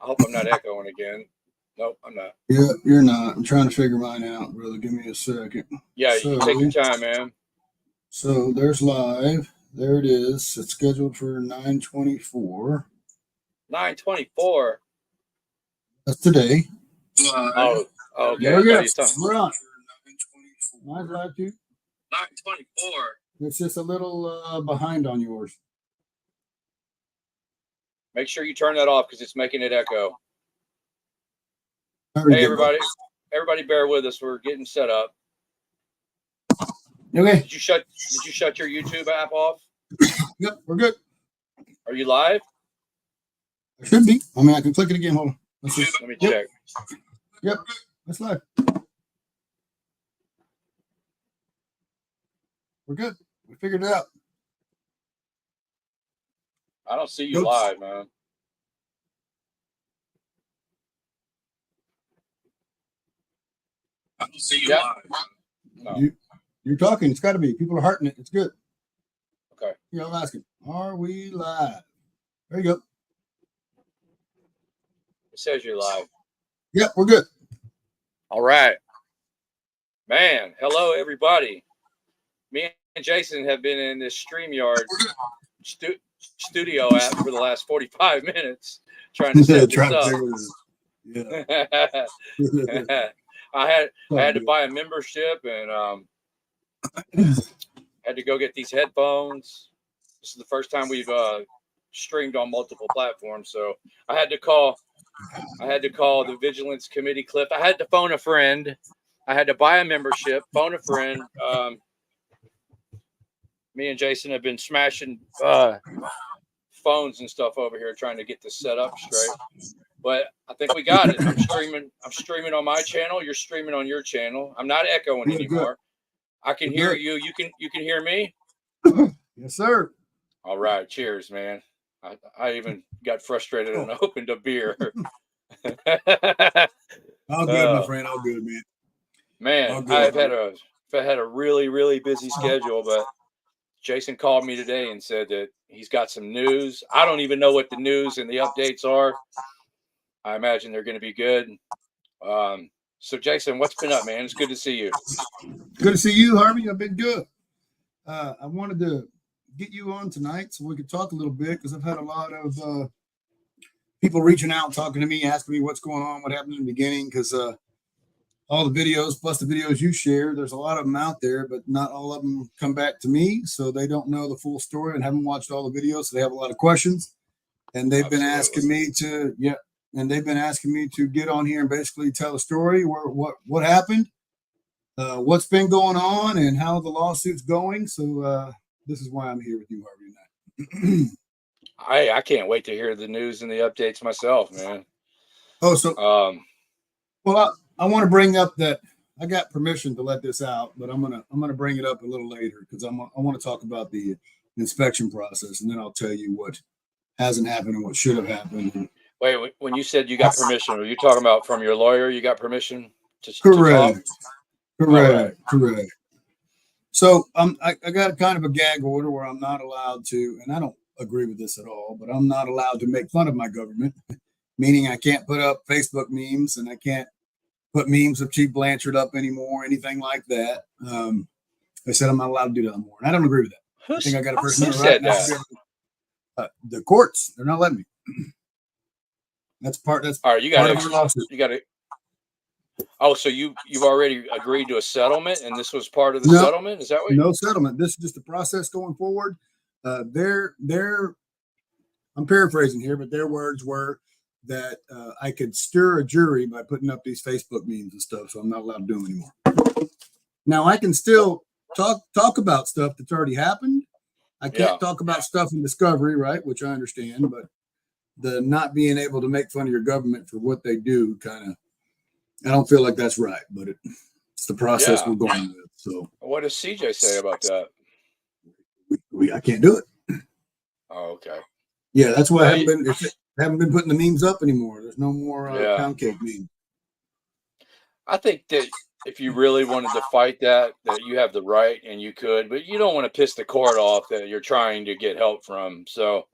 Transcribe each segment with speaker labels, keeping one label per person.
Speaker 1: I hope I'm not echoing again. Nope, I'm not.
Speaker 2: Yeah, you're not. I'm trying to figure mine out, brother. Give me a second.
Speaker 1: Yeah, you take your time, man.
Speaker 2: So there's live. There it is. It's scheduled for 9:24.
Speaker 1: 9:24.
Speaker 2: That's today.
Speaker 1: Oh, okay.
Speaker 2: There you go.
Speaker 1: Talking.
Speaker 2: We're on. Mine's live too.
Speaker 1: 9:24.
Speaker 2: It's just a little behind on yours.
Speaker 1: Make sure you turn that off because it's making it echo. Hey, everybody. Everybody bear with us. We're getting set up.
Speaker 2: Okay.
Speaker 1: Did you shut your YouTube app off?
Speaker 2: Yep, we're good.
Speaker 1: Are you live?
Speaker 2: I should be. I mean, I can click it again. Hold on.
Speaker 1: Let me check.
Speaker 2: Yep, that's live. We're good. We figured it out.
Speaker 1: I don't see you live, man. I don't see you live. No.
Speaker 2: You're talking. It's got to be. People are hearting it. It's good.
Speaker 1: Okay.
Speaker 2: Here, I'm asking. Are we live? There you go.
Speaker 1: It says you're live.
Speaker 2: Yep, we're good.
Speaker 1: All right. Man, hello, everybody. Me and Jason have been in this StreamYard studio app for the last 45 minutes trying to set this up. Yeah. I had to buy a membership and had to go get these headphones. This is the first time we've streamed on multiple platforms, so I had to call the Vigilance Committee Cliff. I had to phone a friend. I had to buy a membership, phone a friend. Me and Jason have been smashing phones and stuff over here trying to get this set up straight. But I think we got it. I'm streaming on my channel. You're streaming on your channel. I'm not echoing anymore. I can hear you. You can hear me?
Speaker 2: Yes, sir.
Speaker 1: All right. Cheers, man. I even got frustrated and opened a beer.
Speaker 2: All good, my friend. All good, man.
Speaker 1: Man, I've had a really, really busy schedule, but Jason called me today and said that he's got some news. I don't even know what the news and the updates are. I imagine they're going to be good. So, Jason, what's been up, man? It's good to see you.
Speaker 2: Good to see you, Harvey. I've been good. I wanted to get you on tonight so we could talk a little bit because I've had a lot of people reaching out, talking to me, asking me what's going on, what happened in the beginning, because all the videos, plus the videos you share, there's a lot of them out there, but not all of them come back to me, so they don't know the full story and haven't watched all the videos, so they have a lot of questions, and they've been asking me to, get on here and basically tell a story, what happened, what's been going on, and how the lawsuit's going, so this is why I'm here with you, Harvey, tonight.
Speaker 1: I can't wait to hear the news and the updates myself, man.
Speaker 2: Oh, so well, I want to bring up that I got permission to let this out, but I'm gonna bring it up a little later because I want to talk about the inspection process, and then I'll tell you what hasn't happened and what should have happened.
Speaker 1: Wait, when you said you got permission, are you talking about from your lawyer? You got permission to
Speaker 2: Correct.
Speaker 1: talk?
Speaker 2: Correct. Correct. So I got kind of a gag order where I'm not allowed to, and I don't agree with this at all, but I'm not allowed to make fun of my government, meaning I can't put up Facebook memes and I can't put memes of Chief Blanchard up anymore, anything like that. They said I'm not allowed to do that anymore, and I don't agree with that. I think I got a person right now. The courts, they're not letting me. That's part. That's
Speaker 1: all right.
Speaker 2: You got
Speaker 1: it. Oh, so you've already agreed to a settlement, and this was part of the settlement? Is that what?
Speaker 2: No settlement. This is just the process going forward. I'm paraphrasing here, but their words were that I could stir a jury by putting up these Facebook memes and stuff, so I'm not allowed to do them anymore. Now I can still talk about stuff that's already happened. I can't talk about stuff in discovery, right? Which I understand, but the not being able to make fun of your government for what they do, I don't feel like that's right, but it's the process we're going with. So,
Speaker 1: what does CJ say about that?
Speaker 2: I can't do it.
Speaker 1: Oh, okay.
Speaker 2: Yeah, that's why I haven't been putting the memes up anymore. There's no more pound cake memes.
Speaker 1: I think that if you really wanted to fight that you have the right and you could, but you don't want to piss the court off that you're trying to get help from. So,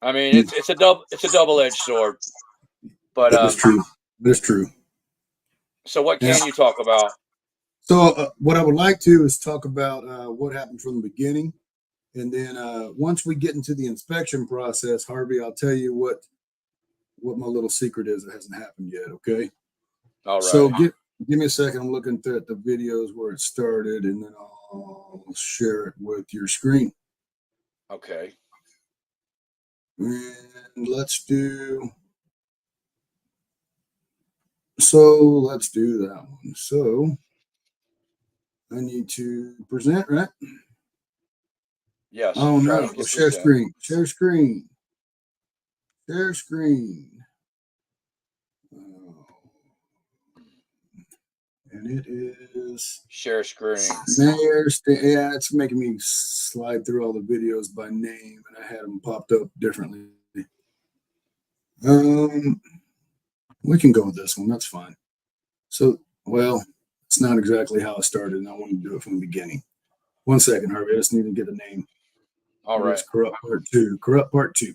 Speaker 1: I mean, it's a double-edged sword. But
Speaker 2: That's true. That's true.
Speaker 1: So what can you talk about?
Speaker 2: So what I would like to is talk about what happened from the beginning. And then once we get into the inspection process, Harvey, I'll tell you what my little secret is that hasn't happened yet. Okay.
Speaker 1: All right.
Speaker 2: So give me a second. I'm looking at the videos where it started, and then I'll share it with your screen.
Speaker 1: Okay.
Speaker 2: And let's do that one. So I need to present, right?
Speaker 1: Yes.
Speaker 2: Oh no, share screen. Share screen. Share screen. And it is
Speaker 1: share screen.
Speaker 2: Yeah, it's making me slide through all the videos by name, and I had them popped up differently. We can go with this one. That's fine. So, well, it's not exactly how it started, and I want to do it from the beginning. 1 second, Harvey. I just need to get a name.
Speaker 1: All right.
Speaker 2: It's Corrupt Part 2. Corrupt Part 2.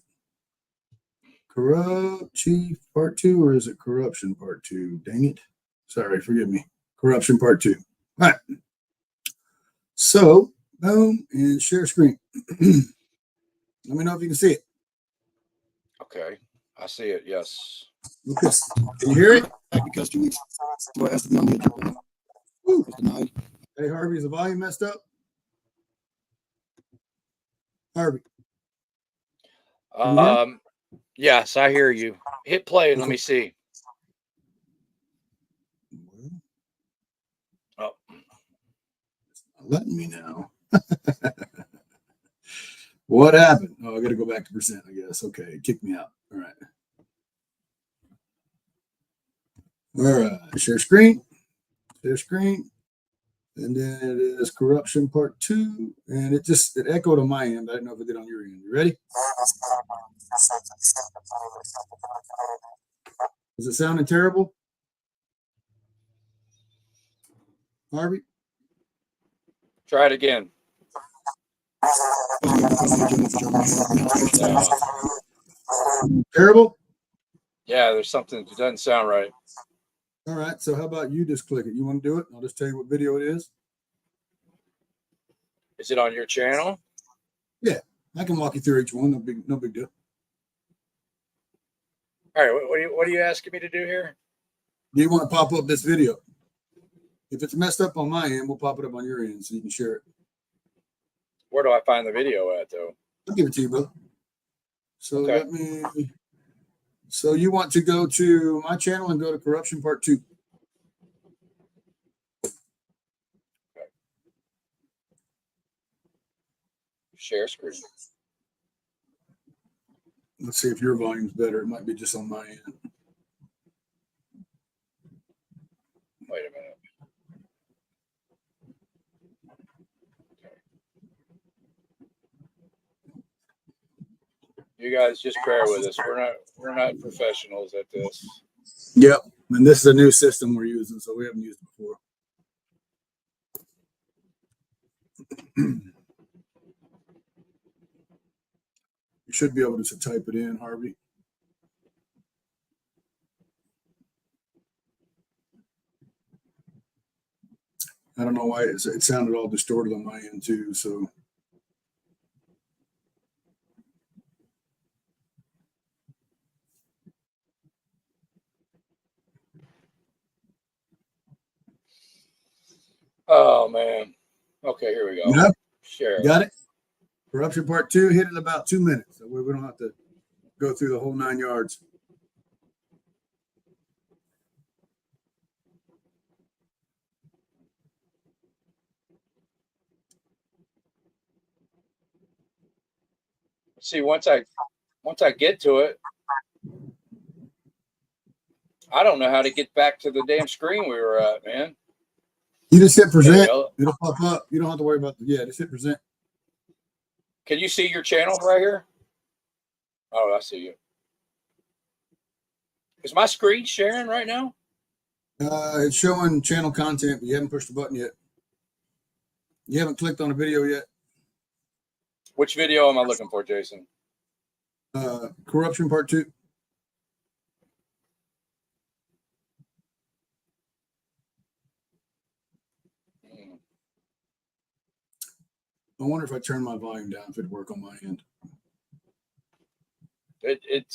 Speaker 2: Corrupt Chief Part 2, or is it Corruption Part 2? Dang it. Sorry, forgive me. Corruption Part 2. All right. So, boom, and share screen. Let me know if you can see it.
Speaker 1: Okay. I see it. Yes.
Speaker 2: Okay. Can you hear it? Because 2 weeks. Hey, Harvey, is the volume messed up? Harvey.
Speaker 1: Yes, I hear you. Hit play and let me see. Oh,
Speaker 2: it's not letting me now. What happened? Oh, I got to go back to percent, I guess. Okay, it kicked me out. All right. All right. Share screen. Share screen. And then it is Corruption Part 2. And it echoed on my end. I didn't know if it did on your end. You ready? Is it sounding terrible? Harvey?
Speaker 1: Try it again.
Speaker 2: Terrible?
Speaker 1: Yeah, there's something that doesn't sound right.
Speaker 2: All right. So how about you just click it? You want to do it? I'll just tell you what video it is.
Speaker 1: Is it on your channel?
Speaker 2: Yeah, I can walk you through each one. No big deal.
Speaker 1: All right. What are you asking me to do here?
Speaker 2: Do you want to pop up this video? If it's messed up on my end, we'll pop it up on your end so you can share it.
Speaker 1: Where do I find the video at, though?
Speaker 2: I'll give it to you, brother. So
Speaker 1: okay.
Speaker 2: So you want to go to my channel and go to Corruption Part 2.
Speaker 1: Okay. Share screen.
Speaker 2: Let's see if your volume's better. It might be just on my end.
Speaker 1: Wait a minute. Okay. You guys just bear with us. We're not professionals at this.
Speaker 2: Yep. And this is a new system we're using, so we haven't used it before. You should be able to type it in, Harvey. I don't know why it sounded all distorted on my end too. So
Speaker 1: Oh man. Okay, here we go.
Speaker 2: Yep.
Speaker 1: Share.
Speaker 2: Got it. Corruption Part 2 hit in about 2 minutes. That way we don't have to go through the whole 9 yards.
Speaker 1: See, once I get to it, I don't know how to get back to the damn screen we were at, man.
Speaker 2: You just hit present. It'll pop up. You don't have to worry about just hit present.
Speaker 1: Can you see your channel right here? Oh, I see you. Is my screen sharing right now?
Speaker 2: It's showing channel content, but you haven't pushed the button yet. You haven't clicked on a video yet.
Speaker 1: Which video am I looking for, Jason?
Speaker 2: Corruption Part 2. I wonder if I turn my volume down if it'd work on my end.
Speaker 1: It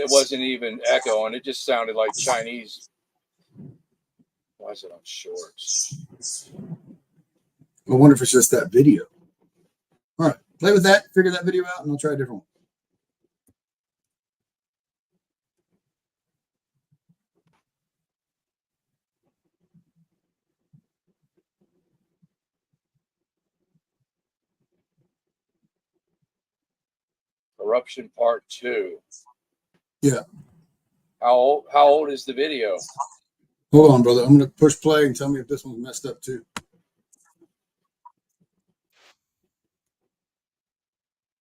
Speaker 1: wasn't even echoing. It just sounded like Chinese. Why is it on shorts?
Speaker 2: I wonder if it's just that video. All right, play with that, figure that video out, and I'll try a different one.
Speaker 1: Corruption Part 2.
Speaker 2: Yeah.
Speaker 1: How old is the video?
Speaker 2: Hold on, brother. I'm going to push play and tell me if this one's messed up too.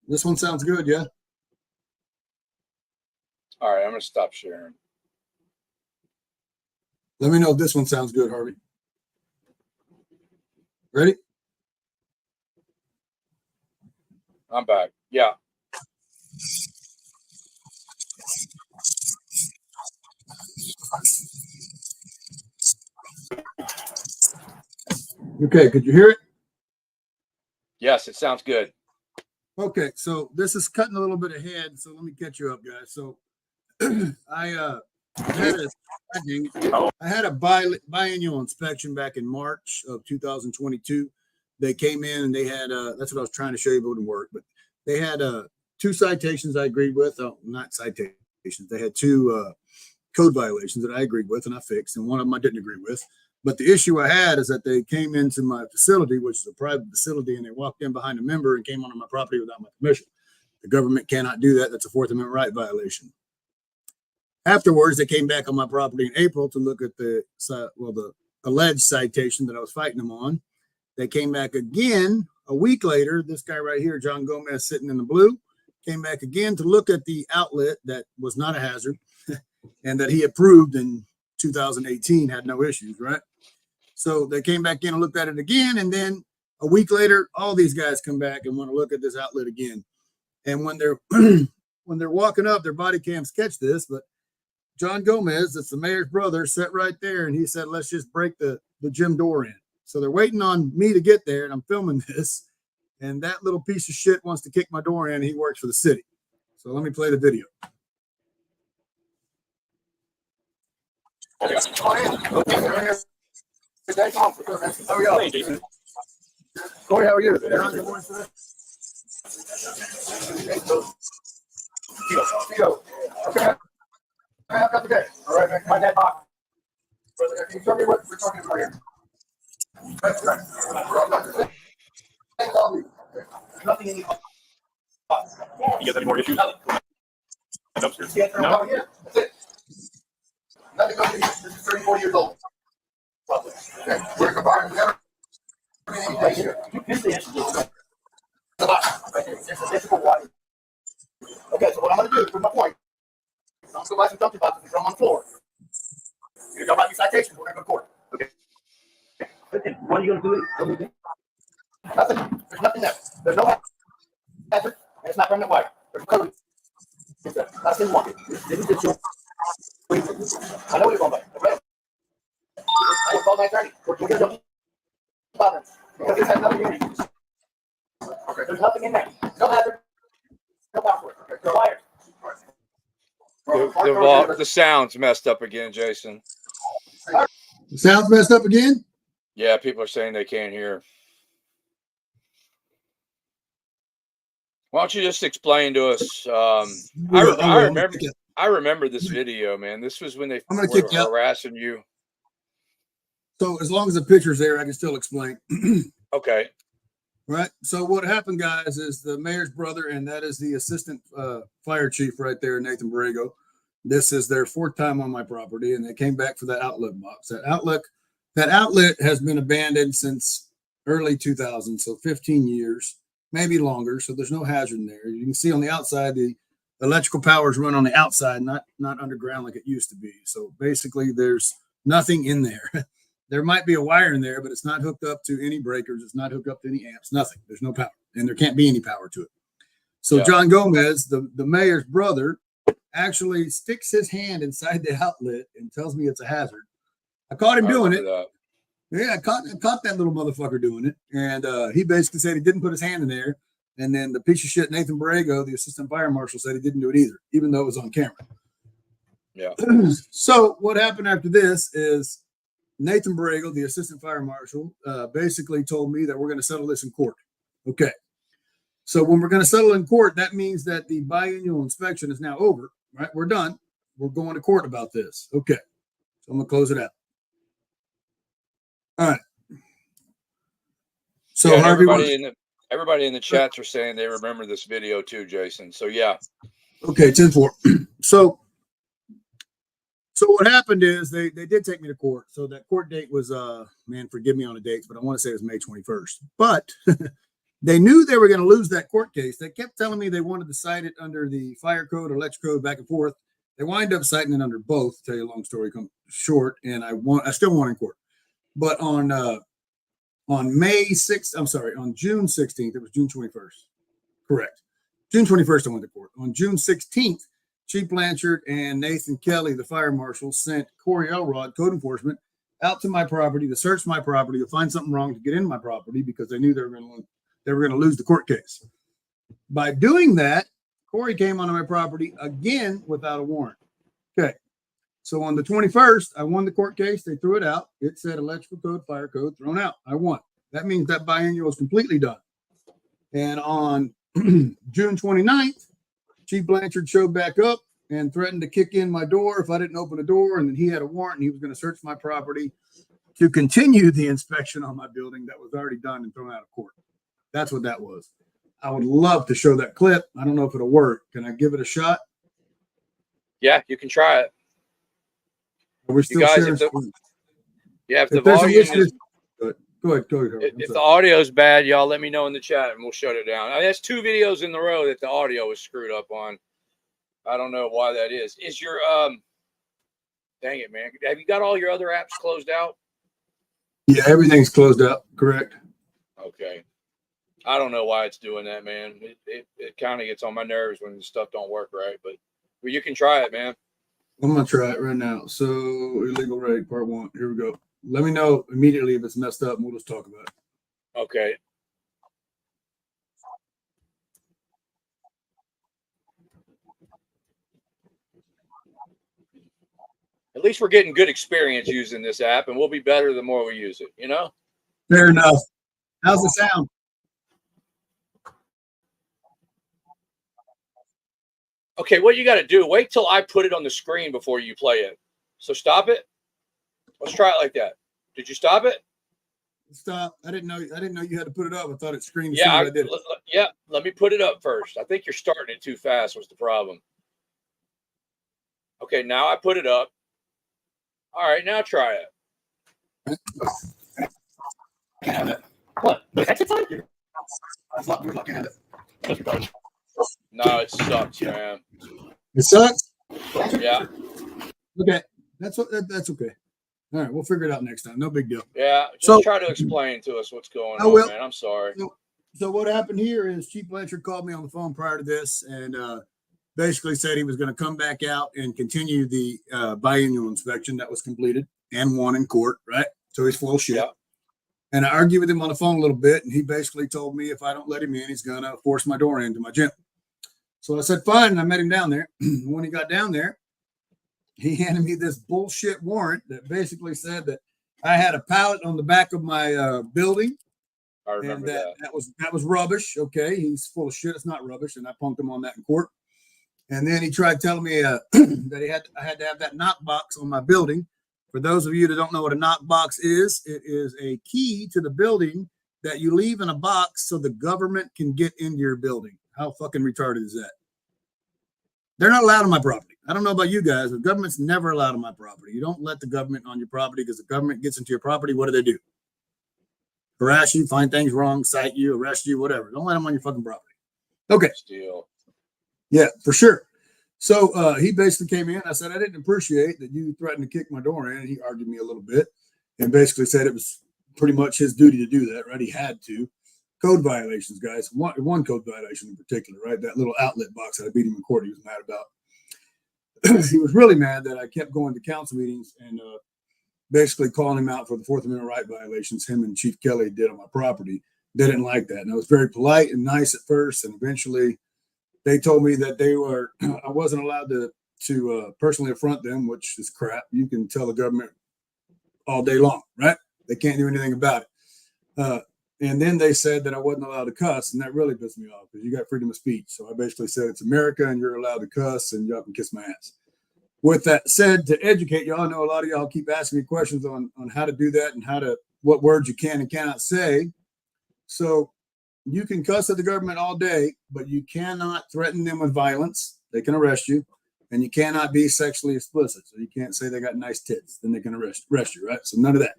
Speaker 2: This one sounds good, yeah?
Speaker 1: All right, I'm going to stop sharing.
Speaker 2: Let me know if this one sounds good, Harvey. Ready?
Speaker 1: I'm back. Yeah.
Speaker 2: Okay, could you hear it?
Speaker 1: Yes, it sounds good.
Speaker 2: Okay, so this is cutting a little bit ahead, so let me catch you up, guys. So I had a biannual inspection back in March of 2022. They came in and they had that's what I was trying to show you, but it wouldn't work. But they had 2 citations I agreed with. Oh, not citations. They had 2 code violations that I agreed with and I fixed, and one of them I didn't agree with. But the issue I had is that they came into my facility, which is a private facility, and they walked in behind a member and came onto my property without my permission. The government cannot do that. That's a 4th Amendment right violation. Afterwards, they came back on my property in April to look at the alleged citation that I was fighting them on. They came back again a week later. This guy right here, John Gomez, sitting in the blue, came back again to look at the outlet that was not a hazard and that he approved in 2018, had no issues, right? So they came back in and looked at it again. And then a week later, all these guys come back and want to look at this outlet again. And when they're when they're walking up, their body cams catch this, but John Gomez, that's the mayor's brother, sat right there and he said, let's just break the gym door in. So they're waiting on me to get there and I'm filming this. And that little piece of shit wants to kick my door in. He works for the city. So let me play the video. How are you? Corey, how are you? Okay. Okay. All right, my dad box. Can you tell me what we're talking about here? Nothing in the box. You guys have any more issues? Dumpsters? No. That's it. Nothing else. This is 34 years old. Okay. Where's the bar? Right here. Okay, so what I'm going to do, prove my point. I'm going to go buy some dumpster boxes and throw them on the floor. You're going to buy these citations, we're going to go to court. Okay. What are you going to do? Nothing. There's nothing there. There's no hazard, and it's not permanent wire. There's no code. That's in one. This is your. I know what you're going by. Okay. I will call my attorney. We're going to jump because this has nothing in it. Okay. There's nothing in there. No hazard. No password. Okay. No wires.
Speaker 1: The sound's messed up again, Jason.
Speaker 2: The sound's messed up again?
Speaker 1: Yeah, people are saying they can't hear. Why don't you just explain to us? I remember this video, man. This was when they were harassing you.
Speaker 2: So as long as the picture's there, I can still explain.
Speaker 1: Okay.
Speaker 2: Right. So what happened, guys, is the mayor's brother, and that is the assistant fire chief right there, Nathan Borrego. This is their 4th time on my property, and they came back for that outlet box. That outlet has been abandoned since early 2000, so 15 years, maybe longer. So there's no hazard in there. You can see on the outside the electrical powers run on the outside, not underground like it used to be. So basically, there's nothing in there. There might be a wire in there, but it's not hooked up to any breakers. It's not hooked up to any amps, nothing. There's no power, and there can't be any power to it. So John Gomez, the mayor's brother, actually sticks his hand inside the outlet and tells me it's a hazard. I caught him doing it. Yeah, I caught that little motherfucker doing it. And he basically said he didn't put his hand in there. And then the piece of shit, Nathan Borrego, the assistant fire marshal, said he didn't do it either, even though it was on camera.
Speaker 1: Yeah.
Speaker 2: So what happened after this is Nathan Borrego, the assistant fire marshal, basically told me that we're going to settle this in court. Okay. So when we're going to settle in court, that means that the biannual inspection is now over, right? We're done. We're going to court about this. Okay. So I'm going to close it out. All right. So
Speaker 1: yeah,
Speaker 2: Harvey,
Speaker 1: everybody in the chats are saying they remember this video too, Jason. So yeah.
Speaker 2: Okay, 10-4. So what happened is they did take me to court. So that court date was man, forgive me on the dates, but I want to say it was May 21st. But they knew they were going to lose that court case. They kept telling me they wanted to cite it under the fire code or electric code, back and forth. They wind up citing it under both, to tell you a long story short, and I still won in court. But on May 6th, I'm sorry, on June 16th, it was June 21st. Correct. June 21st, I went to court. On June 16th, Chief Blanchard and Nathan Kelly, the fire marshal, sent Corey Elrod, code enforcement, out to my property to search my property to find something wrong to get in my property because they knew they were going to lose the court case. By doing that, Corey came onto my property again without a warrant. Okay. So on the 21st, I won the court case. They threw it out. It said electrical code, fire code, thrown out. I won. That means that biannual is completely done. And on June 29th, Chief Blanchard showed back up and threatened to kick in my door if I didn't open the door. And then he had a warrant and he was going to search my property to continue the inspection on my building that was already done and thrown out of court. That's what that was. I would love to show that clip. I don't know if it'll work. Can I give it a shot?
Speaker 1: Yeah, you can try it.
Speaker 2: We're still sharing.
Speaker 1: If the volume is
Speaker 2: Go ahead.
Speaker 1: If the audio is bad, y'all let me know in the chat and we'll shut it down. That's 2 videos in a row that the audio is screwed up on. I don't know why that is. Is your dang it, man. Have you got all your other apps closed out?
Speaker 2: Yeah, everything's closed out, correct.
Speaker 1: Okay. I don't know why it's doing that, man. It kind of gets on my nerves when stuff don't work right, but you can try it, man.
Speaker 2: I'm gonna try it right now. So illegal raid, part 1. Here we go. Let me know immediately if it's messed up, and we'll just talk about it.
Speaker 1: Okay. At least we're getting good experience using this app, and we'll be better the more we use it, you know?
Speaker 2: Fair enough. How's the sound?
Speaker 1: Okay, what you got to do, wait till I put it on the screen before you play it. So stop it. Let's try it like that. Did you stop it?
Speaker 2: Stop. I didn't know you had to put it up. I thought it screamed.
Speaker 1: Yeah,
Speaker 2: I did.
Speaker 1: Yeah, let me put it up first. I think you're starting it too fast was the problem. Okay, now I put it up. All right, now try it.
Speaker 2: Have it.
Speaker 3: What? That's it, fine?
Speaker 2: I thought we were looking at it.
Speaker 1: No, it sucks, man.
Speaker 2: It sucks?
Speaker 1: Yeah.
Speaker 2: Okay. That's okay. All right, we'll figure it out next time. No big deal.
Speaker 1: Yeah, just try to explain to us what's going on, man. I'm sorry.
Speaker 2: So what happened here is Chief Blanchard called me on the phone prior to this and basically said he was going to come back out and continue the biannual inspection that was completed and won in court, right? So he's full of shit. Yeah. And I argued with him on the phone a little bit, and he basically told me if I don't let him in, he's going to force my door into my gym. So I said, fine, and I met him down there. When he got down there, he handed me this bullshit warrant that basically said that I had a pallet on the back of my building.
Speaker 1: I remember
Speaker 2: that. That was rubbish. Okay, he's full of shit. It's not rubbish, and I punked him on that in court. And then he tried telling me that I had to have that knock box on my building. For those of you that don't know what a knock box is, it is a key to the building that you leave in a box so the government can get into your building. How fucking retarded is that? They're not allowed on my property. I don't know about you guys, but government's never allowed on my property. You don't let the government on your property because the government gets into your property. What do? Harass you, find things wrong, cite you, arrest you, whatever. Don't let them on your fucking property. Okay.
Speaker 1: Steal.
Speaker 2: Yeah, for sure. So he basically came in. I said, I didn't appreciate that you threatened to kick my door in. And he argued me a little bit and basically said it was pretty much his duty to do that, right? He had to. Code violations, guys. One code violation in particular, right? That little outlet box that I beat him in court, he was mad about. He was really mad that I kept going to council meetings and basically calling him out for the Fourth Amendment right violations him and Chief Kelly did on my property. They didn't like that. And I was very polite and nice at first. And eventually they told me that I wasn't allowed to personally affront them, which is crap. You can tell the government all day long, right? They can't do anything about it. And then they said that I wasn't allowed to cuss, and that really pissed me off because you got freedom of speech. So I basically said it's America and you're allowed to cuss and y'all can kiss my ass. With that said, to educate y'all, I know a lot of y'all keep asking me questions on how to do that and what words you can and cannot say. So you can cuss at the government all day, but you cannot threaten them with violence. They can arrest you. And you cannot be sexually explicit. So you can't say they got nice tits. Then they can arrest you, right? So none of that.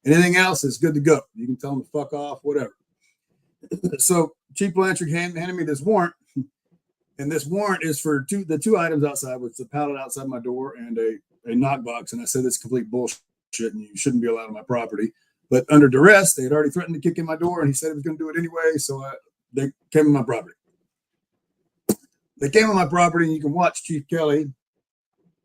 Speaker 2: Anything else is good to go. You can tell them to fuck off, whatever. So Chief Blanchard handed me this warrant. And this warrant is for the two items outside, which is a pallet outside my door and a knockbox. And I said, it's complete bullshit and you shouldn't be allowed on my property. But under duress, they had already threatened to kick in my door and he said he was going to do it anyway. So they came on my property. They came on my property and you can watch Chief Kelly.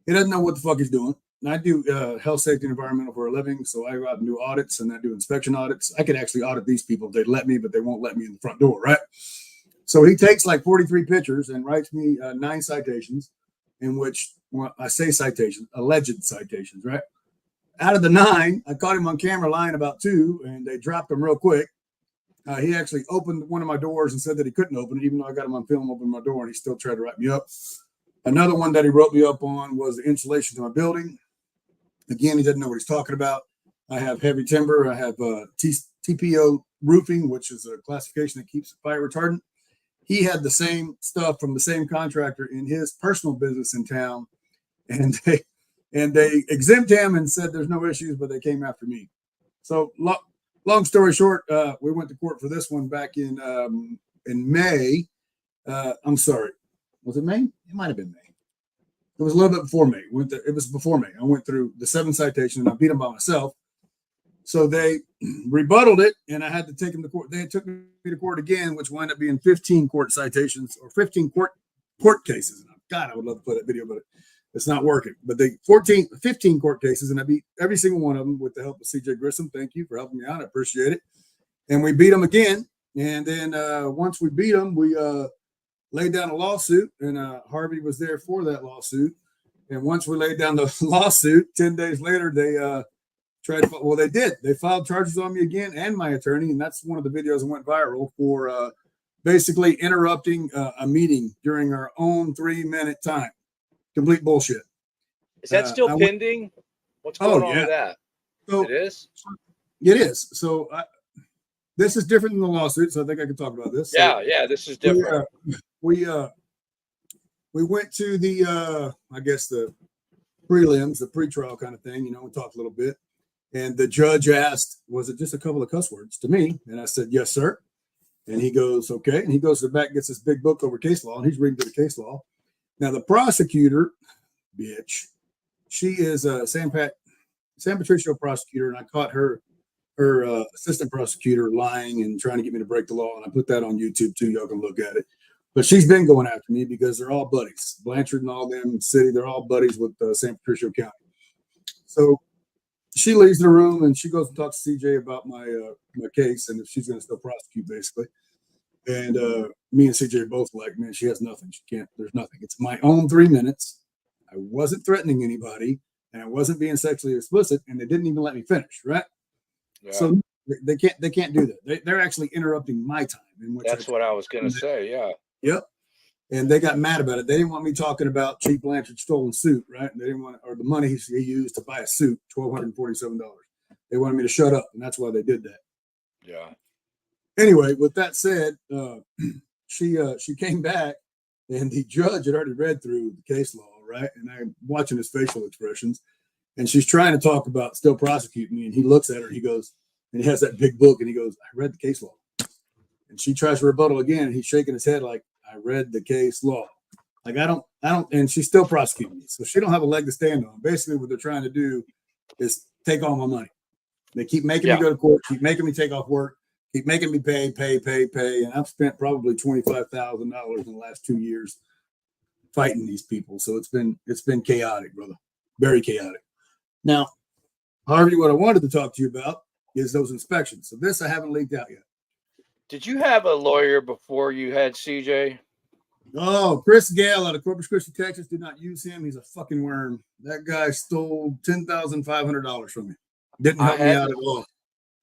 Speaker 2: He doesn't know what the fuck he's doing. And I do health, safety, and environmental for a living. So I go out and do audits and I do inspection audits. I could actually audit these people if they'd let me, but they won't let me in the front door, right? So he takes like 43 pictures and writes me 9 citations in which, well, I say citations, alleged citations, right? Out of the 9, I caught him on camera lying about 2 and they dropped him real quick. He actually opened one of my doors and said that he couldn't open it, even though I got him on film opening my door and he still tried to write me up. Another one that he wrote me up on was the insulation to my building. Again, he doesn't know what he's talking about. I have heavy timber. I have TPO roofing, which is a classification that keeps fire retardant. He had the same stuff from the same contractor in his personal business in town, and they exempt him and said there's no issues, but they came after me. So long story short, we went to court for this one back in May. I'm sorry, was it May? It might have been May. It was a little bit before May. It was before May. I went through the 7 citations and I beat them by myself. So they rebutted it, and I had to take them to court. They took me to court again, which wound up being 15 court citations or 15 court cases. And God, I would love to play that video, but it's not working. But 15 court cases, and I beat every single one of them with the help of CJ Grissom. Thank you for helping me out. I appreciate it. And we beat them again. And then once we beat them, we laid down a lawsuit, and Harvey was there for that lawsuit. And once we laid down the lawsuit, 10 days later, they they filed charges on me again and my attorney. And that's one of the videos that went viral for basically interrupting a meeting during our own 3-minute time. Complete bullshit.
Speaker 1: Is that still pending? What's going on with that?
Speaker 2: So,
Speaker 1: it is?
Speaker 2: It is. So this is different than the lawsuit. So I think I can talk about this.
Speaker 1: Yeah, this is different.
Speaker 2: We went to the, I guess the prelims, the pretrial kind of thing, we talked a little bit. And the judge asked, was it just a couple of cuss words to me? And I said, yes, sir. And he goes, okay. And he goes to the back, gets this big book over case law, and he's reading through the case law. Now, the prosecutor, bitch, she is a San Patricio prosecutor, and I caught her assistant prosecutor lying and trying to get me to break the law. And I put that on YouTube too. Y'all can look at it. But she's been going after me because they're all buddies. Blanchard and all them city, they're all buddies with San Patricio County. So she leaves the room and she goes and talks to CJ about my case and if she's going to still prosecute, basically. And me and CJ are both like, man, she has nothing. She can't. There's nothing. It's my own 3 minutes. I wasn't threatening anybody, and I wasn't being sexually explicit, and they didn't even let me finish. Right? Yeah. So they can't do that. They're actually interrupting my time.
Speaker 1: That's what I was going to say. Yeah.
Speaker 2: Yep. And they got mad about it. They didn't want me talking about Chief Blanchard's stolen suit, right? They didn't want, or the money he used to buy a suit, $1,247. They wanted me to shut up, and that's why they did that.
Speaker 1: Yeah.
Speaker 2: Anyway, with that said, she came back, and the judge had already read through the case law, right? And I'm watching his facial expressions, and she's trying to talk about still prosecuting me, and he looks at her, and he goes, and he has that big book, and he goes, I read the case law. And she tries to rebuttal again, and he's shaking his head like, I read the case law. Like, I don't, and she's still prosecuting me. So she don't have a leg to stand on. Basically, what they're trying to do is take all my money. They keep making me go to court, keep making me take off work, keep making me pay. And I've spent probably $25,000 in the last 2 years fighting these people. So it's been chaotic, brother. Very chaotic. Now, Harvey, what I wanted to talk to you about is those inspections. So this I haven't leaked out yet.
Speaker 1: Did you have a lawyer before you had CJ?
Speaker 2: Oh, Chris Gale out of Corpus Christi, Texas. Did not use him. He's a fucking worm. That guy stole $10,500 from me. Didn't help me out at all.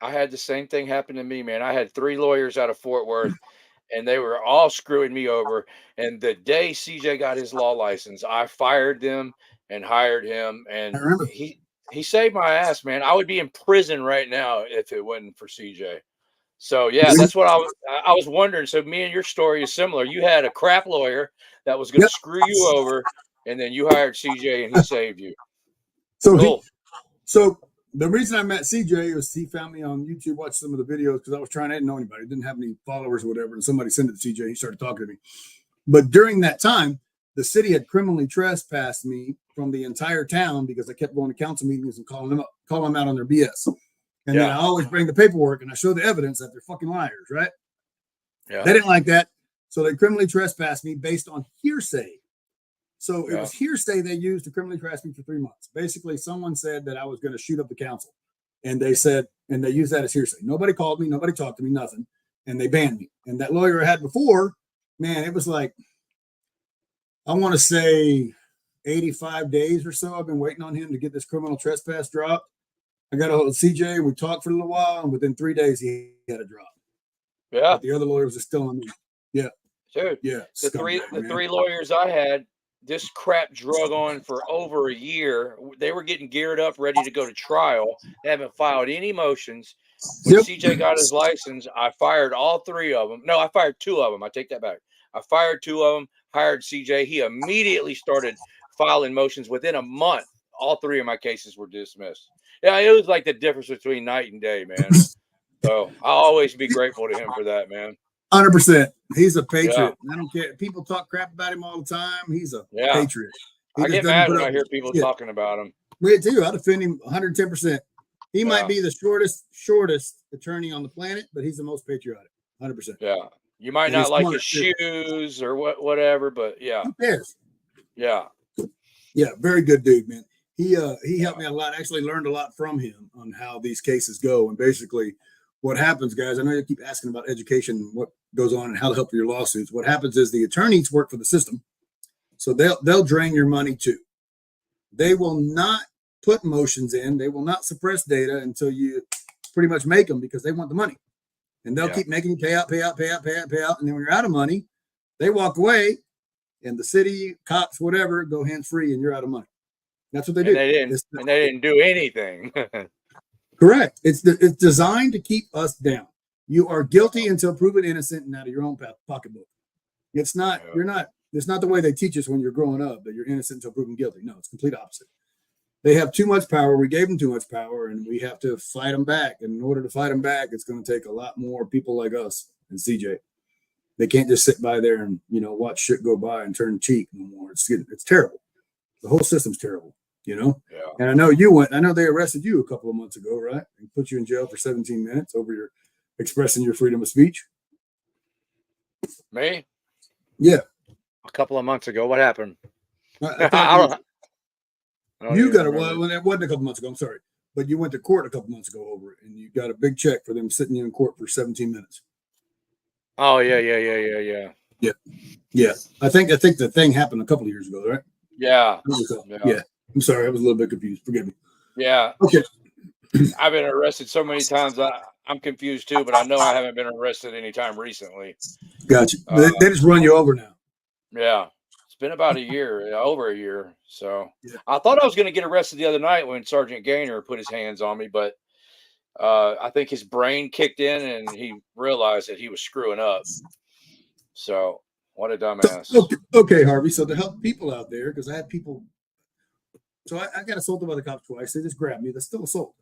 Speaker 1: I had the same thing happen to me, man. I had 3 lawyers out of Fort Worth, and they were all screwing me over. And the day CJ got his law license, I fired them and hired him. And
Speaker 2: I remember.
Speaker 1: he saved my ass, man. I would be in prison right now if it wasn't for CJ. So yeah, that's what I was wondering. So me and your story is similar. You had a crap lawyer that was going to screw you over, and then you hired CJ and he saved you.
Speaker 2: So cool. So the reason I met CJ was he found me on YouTube, watched some of the videos because I was trying. I didn't know anybody, didn't have any followers or whatever, and somebody sent it to CJ. He started talking to me. But during that time, the city had criminally trespassed me from the entire town because I kept going to council meetings and calling them out on their BS. And then I always bring the paperwork and I show the evidence that they're fucking liars, right? Yeah. They didn't like that. So they criminally trespassed me based on hearsay. So it was hearsay they used to criminally trespass me for 3 months. Basically, someone said that I was going to shoot up the council. And they said, and they used that as hearsay. Nobody called me, nobody talked to me, nothing. And they banned me. And that lawyer I had before, man, it was like, I want to say 85 days or so. I've been waiting on him to get this criminal trespass dropped. I got a hold of CJ. We talked for a little while, and within 3 days, he had a drop.
Speaker 1: Yeah.
Speaker 2: But the other lawyers are still on me. Yeah.
Speaker 1: Dude.
Speaker 2: Yeah.
Speaker 1: The three lawyers I had, this crap drug on for over a year. They were getting geared up, ready to go to trial. They haven't filed any motions. When CJ got his license, I fired all 3 of them. No, I fired 2 of them. I take that back. I fired 2 of them, hired CJ. He immediately started filing motions. Within a month, all 3 of my cases were dismissed. Yeah, it was like the difference between night and day, man. So I'll always be grateful to him for that, man.
Speaker 2: 100%. He's a patriot. I don't care. People talk crap about him all the time. He's a patriot.
Speaker 1: I get mad when I hear people talking about him.
Speaker 2: Me too. I defend him 110%. He might be the shortest attorney on the planet, but he's the most patriotic. 100%.
Speaker 1: Yeah. You might not like his shoes or whatever, but yeah.
Speaker 2: Who cares?
Speaker 1: Yeah.
Speaker 2: Yeah, very good dude, man. He helped me a lot. I actually learned a lot from him on how these cases go. And basically what happens, guys, I know you keep asking about education, what goes on and how to help your lawsuits. What happens is the attorneys work for the system. So they'll drain your money too. They will not put motions in. They will not suppress data until you pretty much make them because they want the money. And they'll keep making you pay out. And then when you're out of money, they walk away and the city, cops, whatever, go hands-free and you're out of money. That's what they do.
Speaker 1: And they didn't do anything.
Speaker 2: Correct. It's designed to keep us down. You are guilty until proven innocent and out of your own pocketbook. It's not, it's not the way they teach us when you're growing up that you're innocent until proven guilty. No, it's complete opposite. They have too much power. We gave them too much power and we have to fight them back. And in order to fight them back, it's going to take a lot more people like us and CJ. They can't just sit by there and, watch shit go by and turn cheek no more. It's terrible. The whole system's terrible. Yeah. And I know they arrested you a couple of months ago, right? And put you in jail for 17 minutes over your expressing your freedom of speech.
Speaker 1: Me?
Speaker 2: Yeah.
Speaker 1: A couple of months ago. What happened?
Speaker 2: You got it wasn't a couple months ago. I'm sorry. But you went to court a couple months ago over it and you got a big check for them sitting you in court for 17 minutes.
Speaker 1: Oh, yeah.
Speaker 2: Yeah. I think the thing happened a couple of years ago, right?
Speaker 1: Yeah.
Speaker 2: I'm sorry, I was a little bit confused. Forgive me.
Speaker 1: Yeah.
Speaker 2: Okay.
Speaker 1: I've been arrested so many times. I'm confused too, but I know I haven't been arrested any time recently.
Speaker 2: Gotcha. They just run you over now.
Speaker 1: Yeah. It's been about over a year. So I thought I was going to get arrested the other night when Sergeant Gaynor put his hands on me, but I think his brain kicked in and he realized that he was screwing up. So what a dumbass.
Speaker 2: Okay, Harvey. So to help people out there, because I had people. So I got assaulted by the cops twice. They just grabbed me. That's still assault.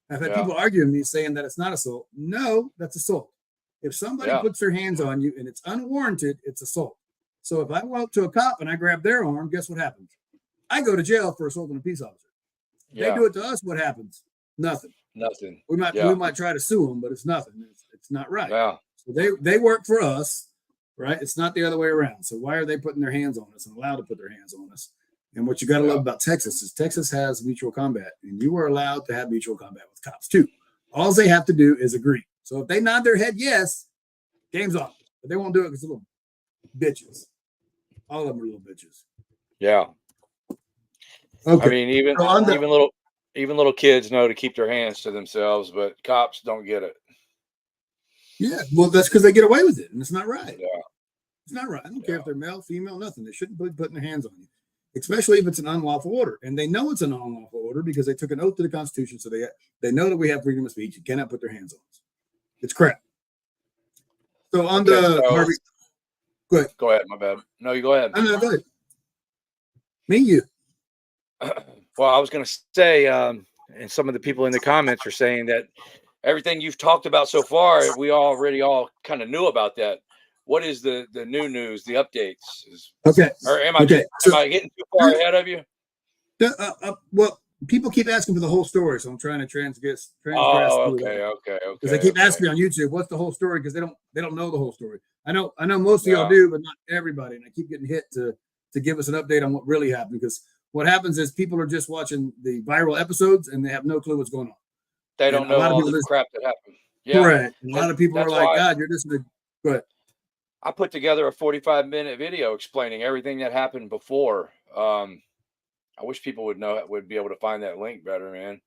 Speaker 2: I've had people arguing with me saying that it's not assault. No, that's assault. If somebody puts their hands on you and it's unwarranted, it's assault. So if I go out to a cop and I grab their arm, guess what happens? I go to jail for assaulting a peace officer. They do it to us. What happens? Nothing. We might try to sue them, but it's nothing. It's not right.
Speaker 1: Yeah.
Speaker 2: So they work for us, right? It's not the other way around. So why are they putting their hands on us and allowed to put their hands on us? And what you got to love about Texas is Texas has mutual combat, and you are allowed to have mutual combat with cops too. All they have to do is agree. So if they nod their head yes, game's off. But they won't do it because little bitches. All of them are little bitches.
Speaker 1: Yeah.
Speaker 2: Okay.
Speaker 1: I mean, even little kids know to keep their hands to themselves, but cops don't get it.
Speaker 2: Yeah, well, that's because they get away with it, and it's not right.
Speaker 1: Yeah.
Speaker 2: It's not right. I don't care if they're male, female, nothing. They shouldn't be putting their hands on you, especially if it's an unlawful order. And they know it's an unlawful order because they took an oath to the Constitution, so they know that we have freedom of speech. You cannot put their hands on us. It's crap. So on Harvey, go ahead.
Speaker 1: Go ahead. My bad. No, you go ahead.
Speaker 2: No, go ahead. Me, you.
Speaker 1: Well, I was going to say, and some of the people in the comments are saying that everything you've talked about so far, we already all kind of knew about that. What is the new news, the updates?
Speaker 2: Okay.
Speaker 1: Or am I getting too far ahead of you?
Speaker 2: Well, people keep asking for the whole story, so I'm trying to transgress.
Speaker 1: Oh, okay.
Speaker 2: Because they keep asking me on YouTube, what's the whole story? Because they don't know the whole story. I know most of y'all do, but not everybody. And I keep getting hit to give us an update on what really happened. Because what happens is people are just watching the viral episodes and they have no clue what's going on.
Speaker 1: They don't know all the crap that happened. Yeah.
Speaker 2: Correct. A lot of people are like, God, you're just go ahead.
Speaker 1: I put together a 45-minute video explaining everything that happened before. I wish people would be able to find that link better, man.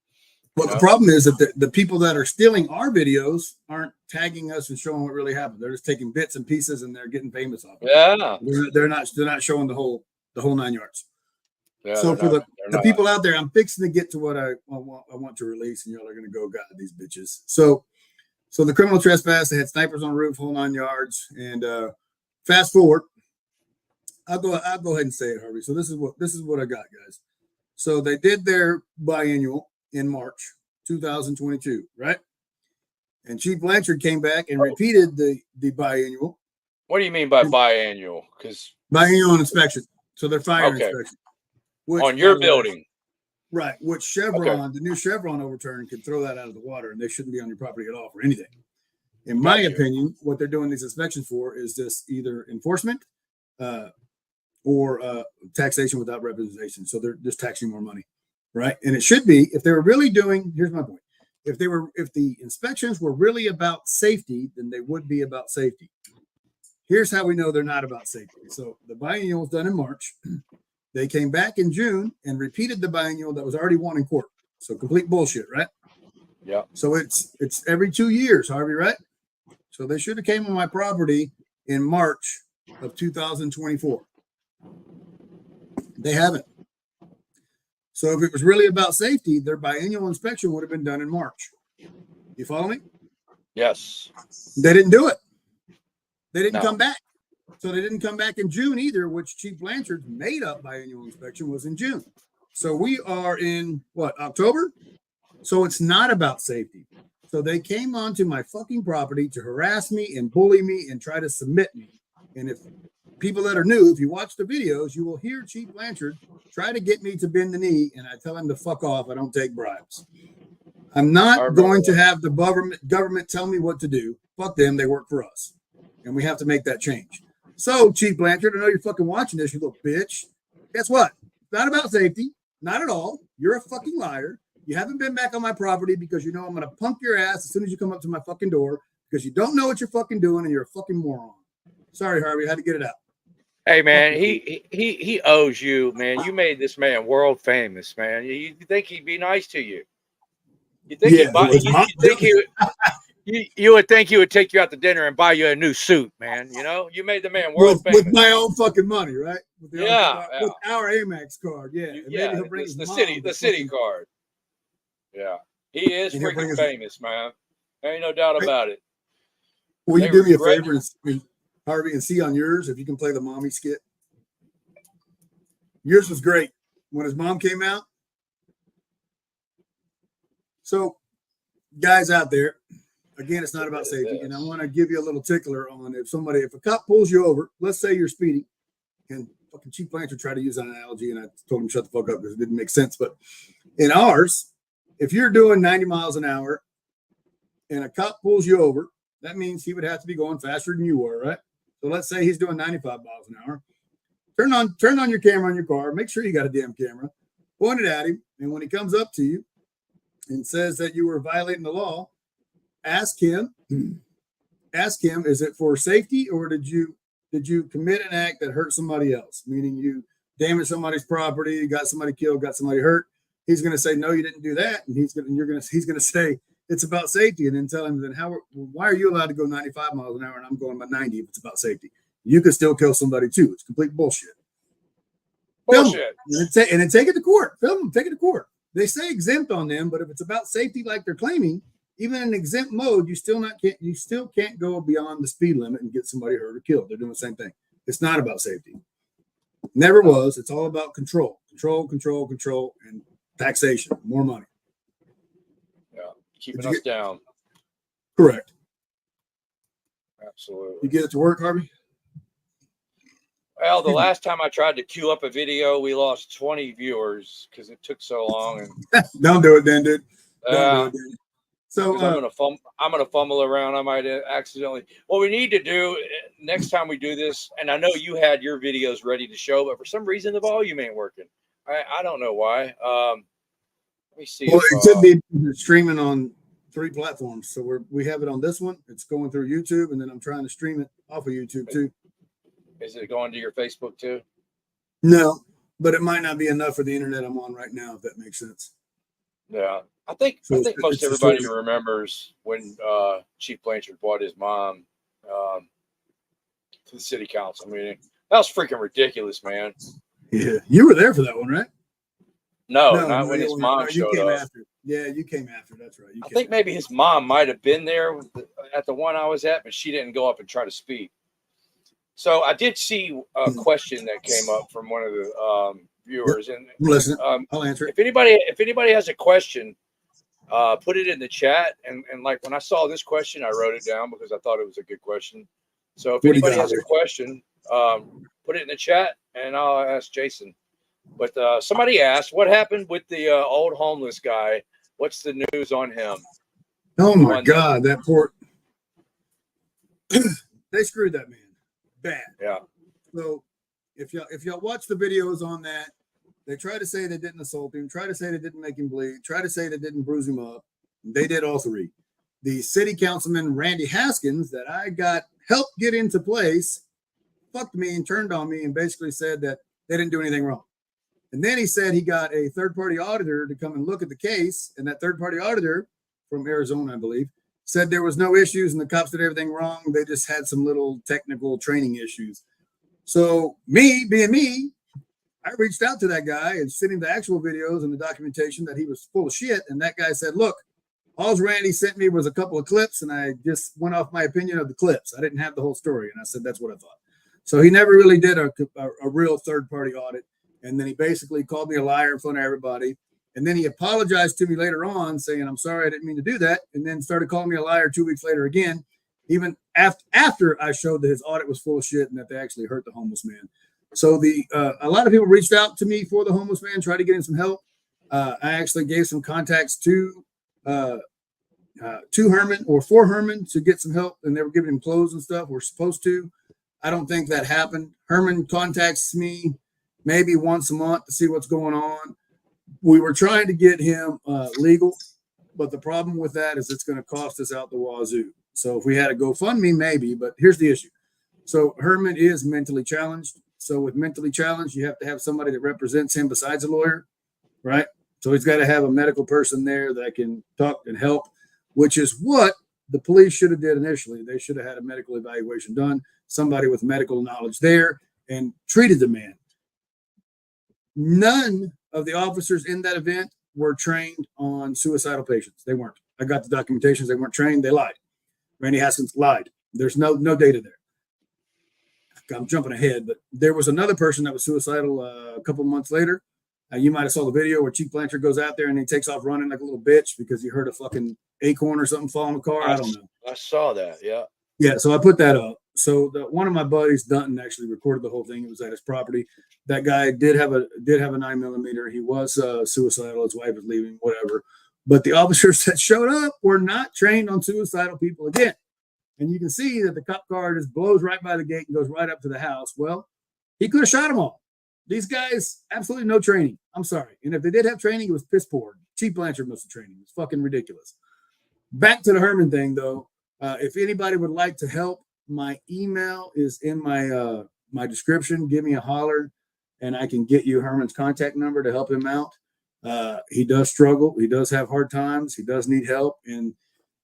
Speaker 2: Well, the problem is that the people that are stealing our videos aren't tagging us and showing what really happened. They're just taking bits and pieces and they're getting famous off it.
Speaker 1: Yeah.
Speaker 2: They're not showing the whole 9 yards.
Speaker 1: Yeah,
Speaker 2: so for the people out there, I'm fixing to get to what I want to release, and y'all are going to go, God, these bitches. So the criminal trespass, they had snipers on the roof, whole 9 yards. And fast forward, I'll go ahead and say it, Harvey. So this is what I got, guys. So they did their biannual in March 2022, right? And Chief Blanchard came back and repeated the biannual.
Speaker 1: What do you mean by biannual? Because
Speaker 2: biannual inspection. So they're fire inspection.
Speaker 1: On your building.
Speaker 2: Right. Which Chevron, the new Chevron overturn could throw that out of the water, and they shouldn't be on your property at all for anything. In my opinion, what they're doing these inspections for is just either enforcement or taxation without representation. So they're just taxing more money. Right. And it should be, if they were really doing, here's my point. If the inspections were really about safety, then they would be about safety. Here's how we know they're not about safety. So the biennial was done in March. They came back in June and repeated the biennial that was already won in court. So complete bullshit, right?
Speaker 1: Yeah.
Speaker 2: So it's every 2 years, Harvey, right? So they should have came on my property in March of 2024. They haven't. So if it was really about safety, their biannual inspection would have been done in March. You follow me?
Speaker 1: Yes.
Speaker 2: They didn't do it. They didn't come back. So they didn't come back in June either, which Chief Blanchard's made up biannual inspection was in June. So we are in October? So it's not about safety. So they came onto my fucking property to harass me and bully me and try to submit me. And if people that are new, if you watch the videos, you will hear Chief Blanchard try to get me to bend the knee, and I tell him to fuck off. I don't take bribes. I'm not going to have the government tell me what to do. Fuck them. They work for us. And we have to make that change. So, Chief Blanchard, I know you're fucking watching this, you little bitch. Guess what? It's not about safety. Not at all. You're a fucking liar. You haven't been back on my property because you know I'm going to punk your ass as soon as you come up to my fucking door because you don't know what you're fucking doing and you're a fucking moron. Sorry, Harvey. I had to get it out.
Speaker 1: Hey, man, he owes you, man. You made this man world famous, man. You think he'd be nice to you? You think you would think he would take you out to dinner and buy you a new suit, man. You know, you made the man world famous
Speaker 2: with my own fucking money, right?
Speaker 1: With
Speaker 2: our Amex card,
Speaker 1: the city card. Yeah, he is freaking famous, man. There ain't no doubt about it.
Speaker 2: Will you do me a favor, Harvey, and see on yours if you can play the mommy skit? Yours was great when his mom came out. So, guys out there, again, it's not about safety, and I want to give you a little tickler on if a cop pulls you over, let's say you're speeding, and fucking Chief Blanchard tried to use an analogy, and I told him shut the fuck up because it didn't make sense. But in ours, if you're doing 90 miles an hour and a cop pulls you over, that means he would have to be going faster than you are, right? So let's say he's doing 95 miles an hour. turn on your camera on your car. Make sure you got a damn camera. Point it at him, and when he comes up to you and says that you were violating the law, ask him, is it for safety, or did you commit an act that hurt somebody else? Meaning you damaged somebody's property, got somebody killed, got somebody hurt. He's going to say, no, you didn't do that. And he's going to say, it's about safety. And then tell him, then why are you allowed to go 95 miles an hour and I'm going about 90 if it's about safety? You could still kill somebody too. It's complete bullshit.
Speaker 1: Bullshit.
Speaker 2: And then take it to court. Film them, take it to court. They say exempt on them, but if it's about safety like they're claiming, even in exempt mode, you still can't go beyond the speed limit and get somebody hurt or killed. They're doing the same thing. It's not about safety. Never was. It's all about control, and taxation, more money.
Speaker 1: Yeah, keeping us down.
Speaker 2: Correct.
Speaker 1: Absolutely.
Speaker 2: You get it to work, Harvey?
Speaker 1: Well, the last time I tried to queue up a video, we lost 20 viewers because it took so long. And
Speaker 2: don't do it then, dude. Don't do it, dude. So
Speaker 1: I'm gonna fumble around. I might accidentally. What we need to do next time we do this, and I know you had your videos ready to show, but for some reason the volume ain't working. I don't know why. Let me see.
Speaker 2: Well, it could be streaming on 3 platforms. So we have it on this one. It's going through YouTube, and then I'm trying to stream it off of YouTube too.
Speaker 1: Is it going to your Facebook too?
Speaker 2: No, but it might not be enough for the internet I'm on right now, if that makes sense.
Speaker 1: Yeah, I think most everybody remembers when Chief Blanchard brought his mom to the city council meeting. That was freaking ridiculous, man.
Speaker 2: Yeah, you were there for that one, right?
Speaker 1: No, not when his mom showed up.
Speaker 2: After. Yeah, you came after. That's right.
Speaker 1: I think maybe his mom might have been there at the one I was at, but she didn't go up and try to speak. So I did see a question that came up from one of the viewers, and
Speaker 2: listen, I'll answer it.
Speaker 1: If anybody has a question, put it in the chat. And like when I saw this question, I wrote it down because I thought it was a good question. So if anybody has a question, put it in the chat, and I'll ask Jason. But somebody asked, what happened with the old homeless guy? What's the news on him?
Speaker 2: Oh my God, that poor. They screwed that man bad.
Speaker 1: Yeah.
Speaker 2: So if y'all watch the videos on that, they try to say they didn't assault him, try to say they didn't make him bleed, try to say they didn't bruise him up. They did all 3. The city councilman Randy Haskins that I got helped get into place fucked me and turned on me and basically said that they didn't do anything wrong. And then he said he got a third-party auditor to come and look at the case, and that third-party auditor from Arizona, I believe, said there was no issues and the cops did everything wrong. They just had some little technical training issues. So me, being me, I reached out to that guy and sent him the actual videos and the documentation that he was full of shit. And that guy said, look, all Randy sent me was a couple of clips, and I just went off my opinion of the clips. I didn't have the whole story. And I said, that's what I thought. So he never really did a real third-party audit. And then he basically called me a liar in front of everybody. And then he apologized to me later on saying, I'm sorry, I didn't mean to do that. And then started calling me a liar 2 weeks later again, even after I showed that his audit was full of shit and that they actually hurt the homeless man. So a lot of people reached out to me for the homeless man, tried to get him some help. I actually gave some contacts to Herman or for Herman to get some help, and they were giving him clothes and stuff. We're supposed to. I don't think that happened. Herman contacts me maybe once a month to see what's going on. We were trying to get him legal, but the problem with that is it's going to cost us out the wazoo. So if we had a GoFundMe, maybe, but here's the issue. So Herman is mentally challenged. So with mentally challenged, you have to have somebody that represents him besides a lawyer, right? So he's got to have a medical person there that can talk and help, which is what the police should have did initially. They should have had a medical evaluation done, somebody with medical knowledge there, and treated the man. None of the officers in that event were trained on suicidal patients. They weren't. I got the documentations. They weren't trained. They lied. Randy Haskins lied. There's no data there. I'm jumping ahead, but there was another person that was suicidal a couple months later. You might have saw the video where Chief Blanchard goes out there and he takes off running like a little bitch because he heard a fucking acorn or something fall in the car. I don't know.
Speaker 1: I saw that. Yeah.
Speaker 2: Yeah. So I put that up. So one of my buddies, Dunton, actually recorded the whole thing. It was at his property. That guy did have a 9mm. He was suicidal. His wife was leaving, whatever. But the officers that showed up were not trained on suicidal people again. And you can see that the cop car just blows right by the gate and goes right up to the house. Well, He could have shot them all. These guys, absolutely no training. I'm sorry. And if they did have training, it was piss poor. Chief Blanchard must have training. It's fucking ridiculous. Back to the Herman thing, though. If anybody would like to help, my email is in my my description. Give me a holler, and I can get you Herman's contact number to help him out. He does struggle. He does have hard times. He does need help. And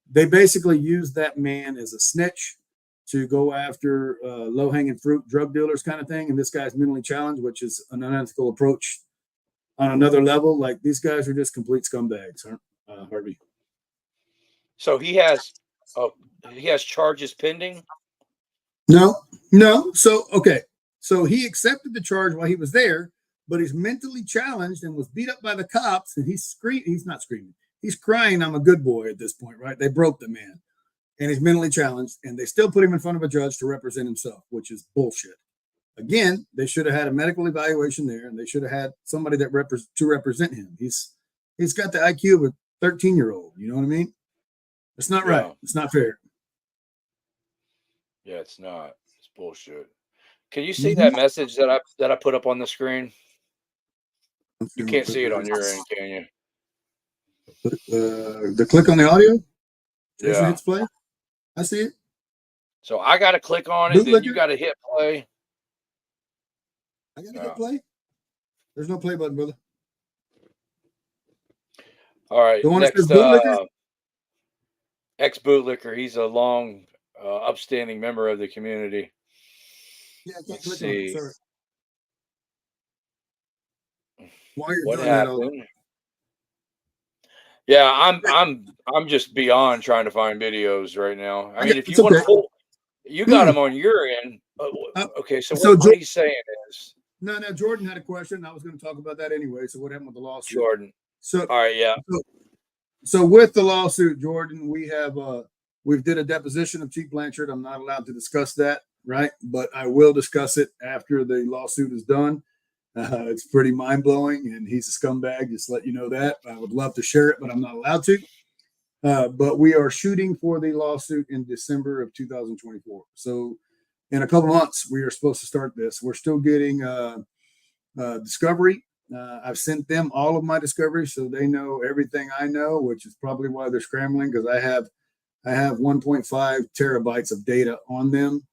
Speaker 2: they basically use that man as a snitch to go after low-hanging fruit drug dealers kind of thing. And this guy's mentally challenged, which is an unethical approach on another level. Like, these guys are just complete scumbags, Harvey.
Speaker 1: So he has charges pending?
Speaker 2: No. So, okay. So he accepted the charge while he was there, but he's mentally challenged and was beat up by the cops. And he's not screaming. He's crying, I'm a good boy at this point, right? They broke the man. And he's mentally challenged, and they still put him in front of a judge to represent himself, which is bullshit. Again, they should have had a medical evaluation there, and they should have had somebody that to represent him. He's got the IQ of a 13-year-old. You know what I mean? It's not right. It's not fair.
Speaker 1: Yeah, it's not. It's bullshit. Can you see that message that I put up on the screen? You can't see it on your end, can you?
Speaker 2: The click on the audio?
Speaker 1: Yeah.
Speaker 2: Hits play? I see it.
Speaker 1: So I got to click on it, then you got to hit play.
Speaker 2: I got to hit play? There's no play button, brother.
Speaker 1: All right. Next, ex-bootlicker. He's a long, upstanding member of the community.
Speaker 2: Yeah, I can't click on it. Sorry.
Speaker 1: What happened? Yeah, I'm just beyond trying to find videos right now. I mean, if you want to pull, you got them on your end. Okay, so what he's saying is,
Speaker 2: no, Jordan had a question. I was going to talk about that anyway. So what happened with the lawsuit?
Speaker 1: Jordan.
Speaker 2: So
Speaker 1: all right, yeah.
Speaker 2: So with the lawsuit, Jordan, we've did a deposition of Chief Blanchard. I'm not allowed to discuss that, right? But I will discuss it after the lawsuit is done. It's pretty mind-blowing, and he's a scumbag, just let you know that. I would love to share it, but I'm not allowed to. But we are shooting for the lawsuit in December of 2024. So in a couple months, we are supposed to start this. We're still getting discovery. I've sent them all of my discovery, so they know everything I know, which is probably why they're scrambling, because I have 1.5 terabytes of data on them.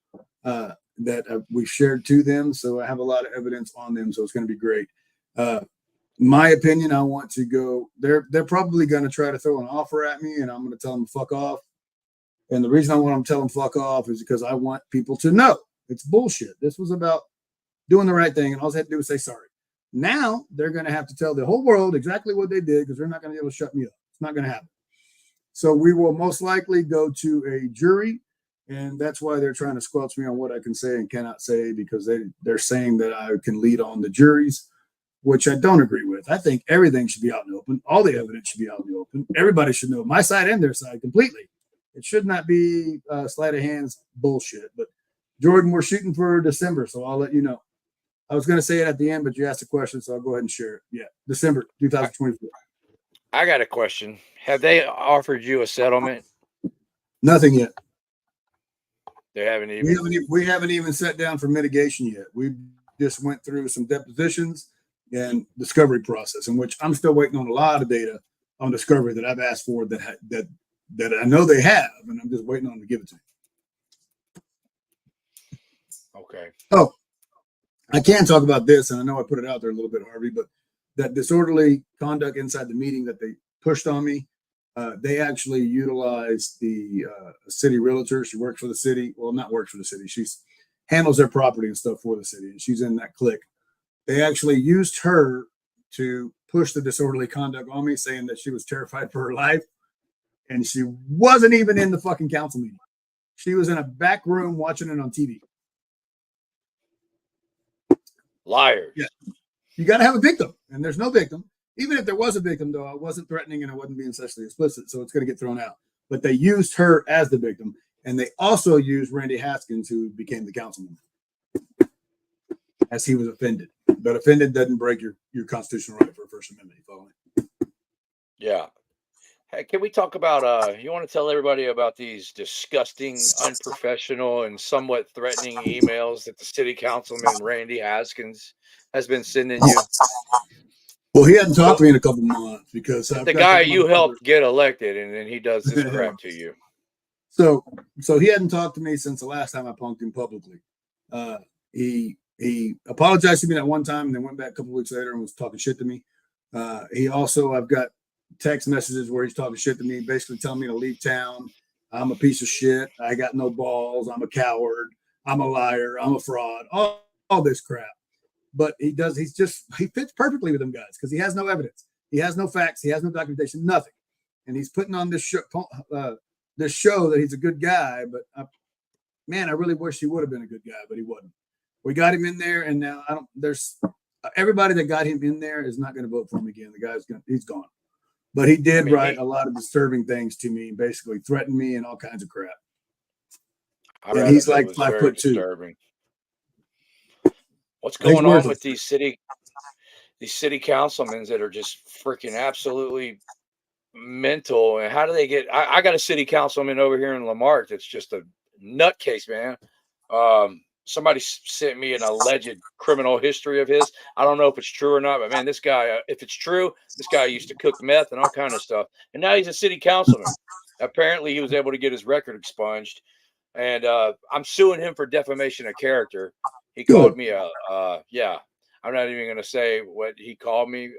Speaker 2: That we shared to them. So I have a lot of evidence on them. So it's going to be great. My opinion, I want to go, they're probably going to try to throw an offer at me, and I'm going to tell them to fuck off. And the reason I want them to tell them fuck off is because I want people to know it's bullshit. This was about doing the right thing, and all they had to do was say sorry. Now they're going to have to tell the whole world exactly what they did, because they're not going to be able to shut me up. It's not going to happen. So we will most likely go to a jury. And that's why they're trying to squelch me on what I can say and cannot say, because they're saying that I can lead on the juries, which I don't agree with. I think everything should be out in the open. All the evidence should be out in the open. Everybody should know my side and their side completely. It should not be sleight of hands bullshit. But Jordan, we're shooting for December, so I'll let you know. I was going to say it at the end, but you asked a question, so I'll go ahead and share it. Yeah, December 2024.
Speaker 1: I got a question. Have they offered you a settlement?
Speaker 2: Nothing yet.
Speaker 1: They haven't even.
Speaker 2: We haven't even sat down for mitigation yet. We just went through some depositions and discovery process, in which I'm still waiting on a lot of data on discovery that I've asked for that I know they have, and I'm just waiting on them to give it to me.
Speaker 1: Okay.
Speaker 2: Oh, I can talk about this, and I know I put it out there a little bit, Harvey, but that disorderly conduct inside the meeting that they pushed on me. They actually utilized the city realtor. She works for the city. Well, not works for the city. She handles their property and stuff for the city, and she's in that clique. They actually used her to push the disorderly conduct on me, saying that she was terrified for her life, and she wasn't even in the fucking council meeting. She was in a back room watching it on TV.
Speaker 1: Liars.
Speaker 2: Yeah. You got to have a victim, and there's no victim. Even if there was a victim, though, I wasn't threatening and I wasn't being sexually explicit, so it's going to get thrown out. But they used her as the victim, and they also used Randy Haskins, who became the councilman, as he was offended. But offended doesn't break your constitutional right for a First Amendment. You follow me?
Speaker 1: Yeah. Hey, can we talk about you want to tell everybody about these disgusting, unprofessional, and somewhat threatening emails that the city councilman Randy Haskins has been sending you?
Speaker 2: Well, he hadn't talked
Speaker 1: The,
Speaker 2: to me in a couple months because I've
Speaker 1: the
Speaker 2: got
Speaker 1: guy
Speaker 2: that
Speaker 1: you
Speaker 2: motherfucker.
Speaker 1: helped get elected, and then he does this crap to you.
Speaker 2: So he hadn't talked to me since the last time I punked him publicly. He apologized to me that one time and then went back a couple weeks later and was talking shit to me. He also, I've got text messages where he's talking shit to me, basically telling me to leave town. I'm a piece of shit. I got no balls. I'm a coward. I'm a liar. I'm a fraud. All this crap. But he fits perfectly with them guys because he has no evidence. He has no facts. He has no documentation, nothing. And he's putting on this show that he's a good guy. But man, I really wish he would have been a good guy, but he wasn't. We got him in there, and now there's everybody that got him in there is not going to vote for him again. The he's gone. But he did write a lot of disturbing things to me, basically threatened me and all kinds of crap. And he's like 5'2".
Speaker 1: Disturbing. What's going on with these city councilmen that are just freaking absolutely mental? And how do they get? I got a city councilman over here in Lamarck that's just a nutcase, man. Somebody sent me an alleged criminal history of his. I don't know if it's true or not, but man, this guy, if it's true, this guy used to cook meth and all kind of stuff, and now he's a city councilman. Apparently, he was able to get his record expunged, and I'm suing him for defamation of character. He called me yeah. I'm not even going to say what he called me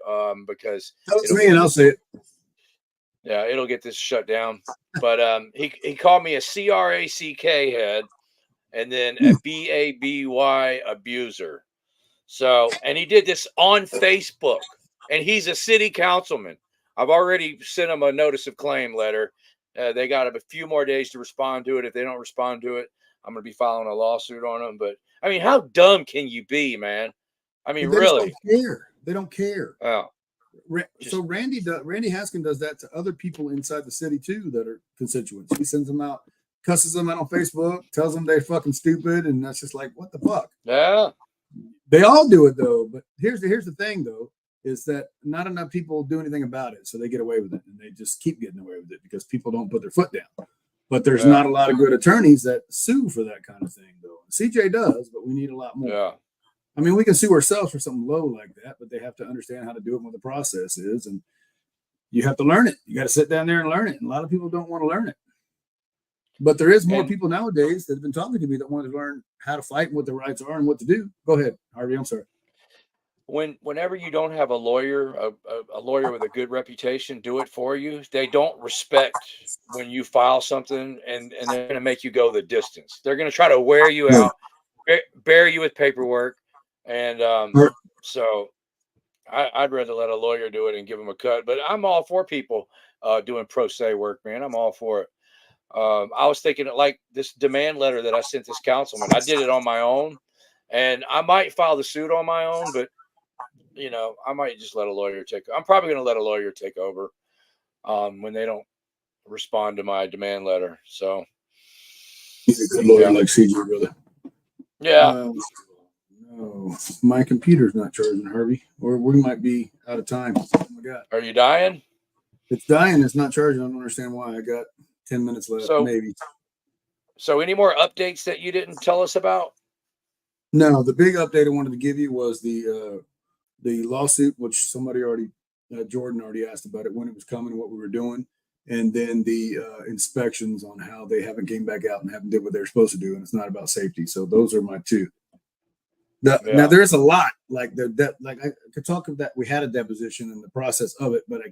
Speaker 1: because
Speaker 2: it's me, and I'll say it.
Speaker 1: Yeah, it'll get this shut down. But he called me a CRACK head and then a BABY abuser. So, and he did this on Facebook, and he's a city councilman. I've already sent him a notice of claim letter. They got a few more days to respond to it. If they don't respond to it, I'm going to be filing a lawsuit on them. But I mean, how dumb can you be, man? I mean, really?
Speaker 2: They don't care.
Speaker 1: Oh.
Speaker 2: So Randy Haskins does that to other people inside the city too that are constituents. He sends them out, cusses them out on Facebook, tells them they're fucking stupid, and that's just like, what the fuck?
Speaker 1: Yeah.
Speaker 2: They all do it though, but here's the thing though, is that not enough people do anything about it, so they get away with it, and they just keep getting away with it because people don't put their foot down. But there's not a lot of good attorneys that sue for that kind of thing though. CJ does, but we need a lot more.
Speaker 1: Yeah.
Speaker 2: I mean, we can sue ourselves for something low like that, but they have to understand how to do it, what the process is, and you have to learn it. You got to sit down there and learn it. And a lot of people don't want to learn it. But there is more people nowadays that have been talking to me that want to learn how to fight and what the rights are and what to do. Go ahead, Harvey. I'm sorry.
Speaker 1: Whenever you don't have a lawyer, a lawyer with a good reputation, do it for you, they don't respect when you file something, and they're going to make you go the distance. They're going to try to wear you out, bury you with paperwork. And so I'd rather let a lawyer do it and give them a cut. But I'm all for people doing pro se work, man. I'm all for it. I was thinking like this demand letter that I sent this councilman. I did it on my own, and I might file the suit on my own, but I might just let a lawyer take. I'm probably going to let a lawyer take over when they don't respond to my demand letter. So
Speaker 2: he's a good lawyer, like CJ, brother.
Speaker 1: Yeah.
Speaker 2: No, my computer's not charging, Harvey, or we might be out of time. Oh my God.
Speaker 1: Are you dying?
Speaker 2: It's dying. It's not charging. I don't understand why. I got 10 minutes left, maybe.
Speaker 1: So any more updates that you didn't tell us about?
Speaker 2: No, the big update I wanted to give you was the lawsuit, which somebody Jordan already asked about it, when it was coming, what we were doing, and then the inspections on how they haven't came back out and haven't did what they're supposed to do, and it's not about safety. So those are my two. Now there's a lot like I could talk of that. We had a deposition and the process of it, but I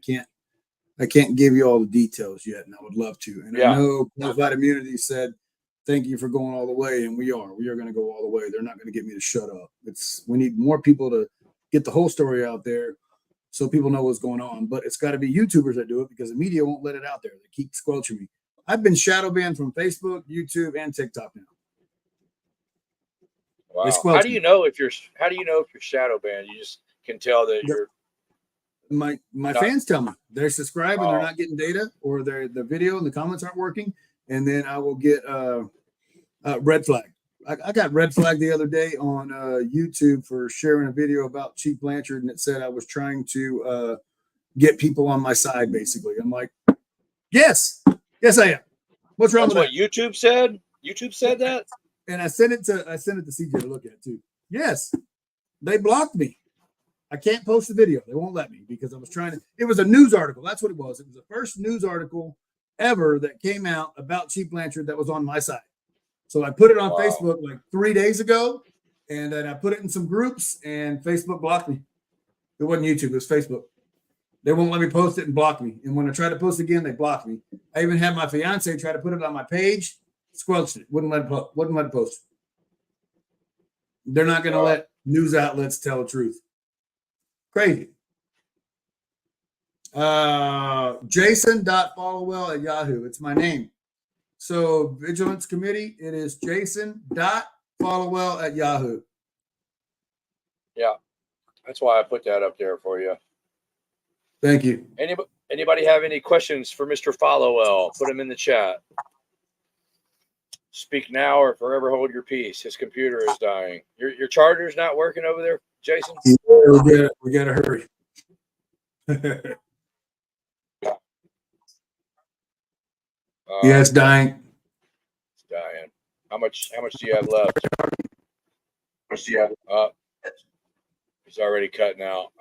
Speaker 2: can't give you all the details yet, and I would love to. And I know Qualified Immunity said, "Thank you for going all the way," and we are going to go all the way. They're not going to get me to shut up. We need more people to get the whole story out there so people know what's going on. But it's got to be YouTubers that do it because the media won't let it out there. They keep squelching me. I've been shadow banned from Facebook, YouTube, and TikTok now.
Speaker 1: Wow. How do you know if you're shadow banned? You just can tell that you're.
Speaker 2: My fans tell me they're subscribing, they're not getting data, or the video and the comments aren't working, and then I will get red flag. I got red flag the other day on YouTube for sharing a video about Chief Blanchard, and it said I was trying to get people on my side. Basically, I'm like, Yes. Yes, I am. What's wrong
Speaker 1: That's
Speaker 2: with
Speaker 1: what YouTube said? YouTube said that?
Speaker 2: And I sent it to CJ to look at too. Yes. They blocked me. I can't post the video. They won't let me because I was trying to. It was a news article. That's what it was. It was the first news article ever that came out about Chief Blanchard that was on my side. So I put it on Facebook like 3 days ago, and then I put it in some groups, and Facebook blocked me. It wasn't YouTube. It was Facebook. They won't let me post it and block me. And when I try to post again, they block me. I even had my fiance try to put it on my page, squelched it. Wouldn't let it post. They're not going to let news outlets tell the truth. Crazy. Jason.followwell@Yahoo. It's my name. So Vigilance Committee, it is Jason.followwell@Yahoo.
Speaker 1: Yeah. That's why I put that up there for you.
Speaker 2: Thank you.
Speaker 1: Anybody have any questions for Mr. Followwell? Put them in the chat. Speak now or forever hold your peace. His computer is dying. Your charger's not working over there, Jason?
Speaker 2: Yeah, we gotta hurry. Yeah, it's dying.
Speaker 1: It's dying. How much do you have left? He's already cutting out.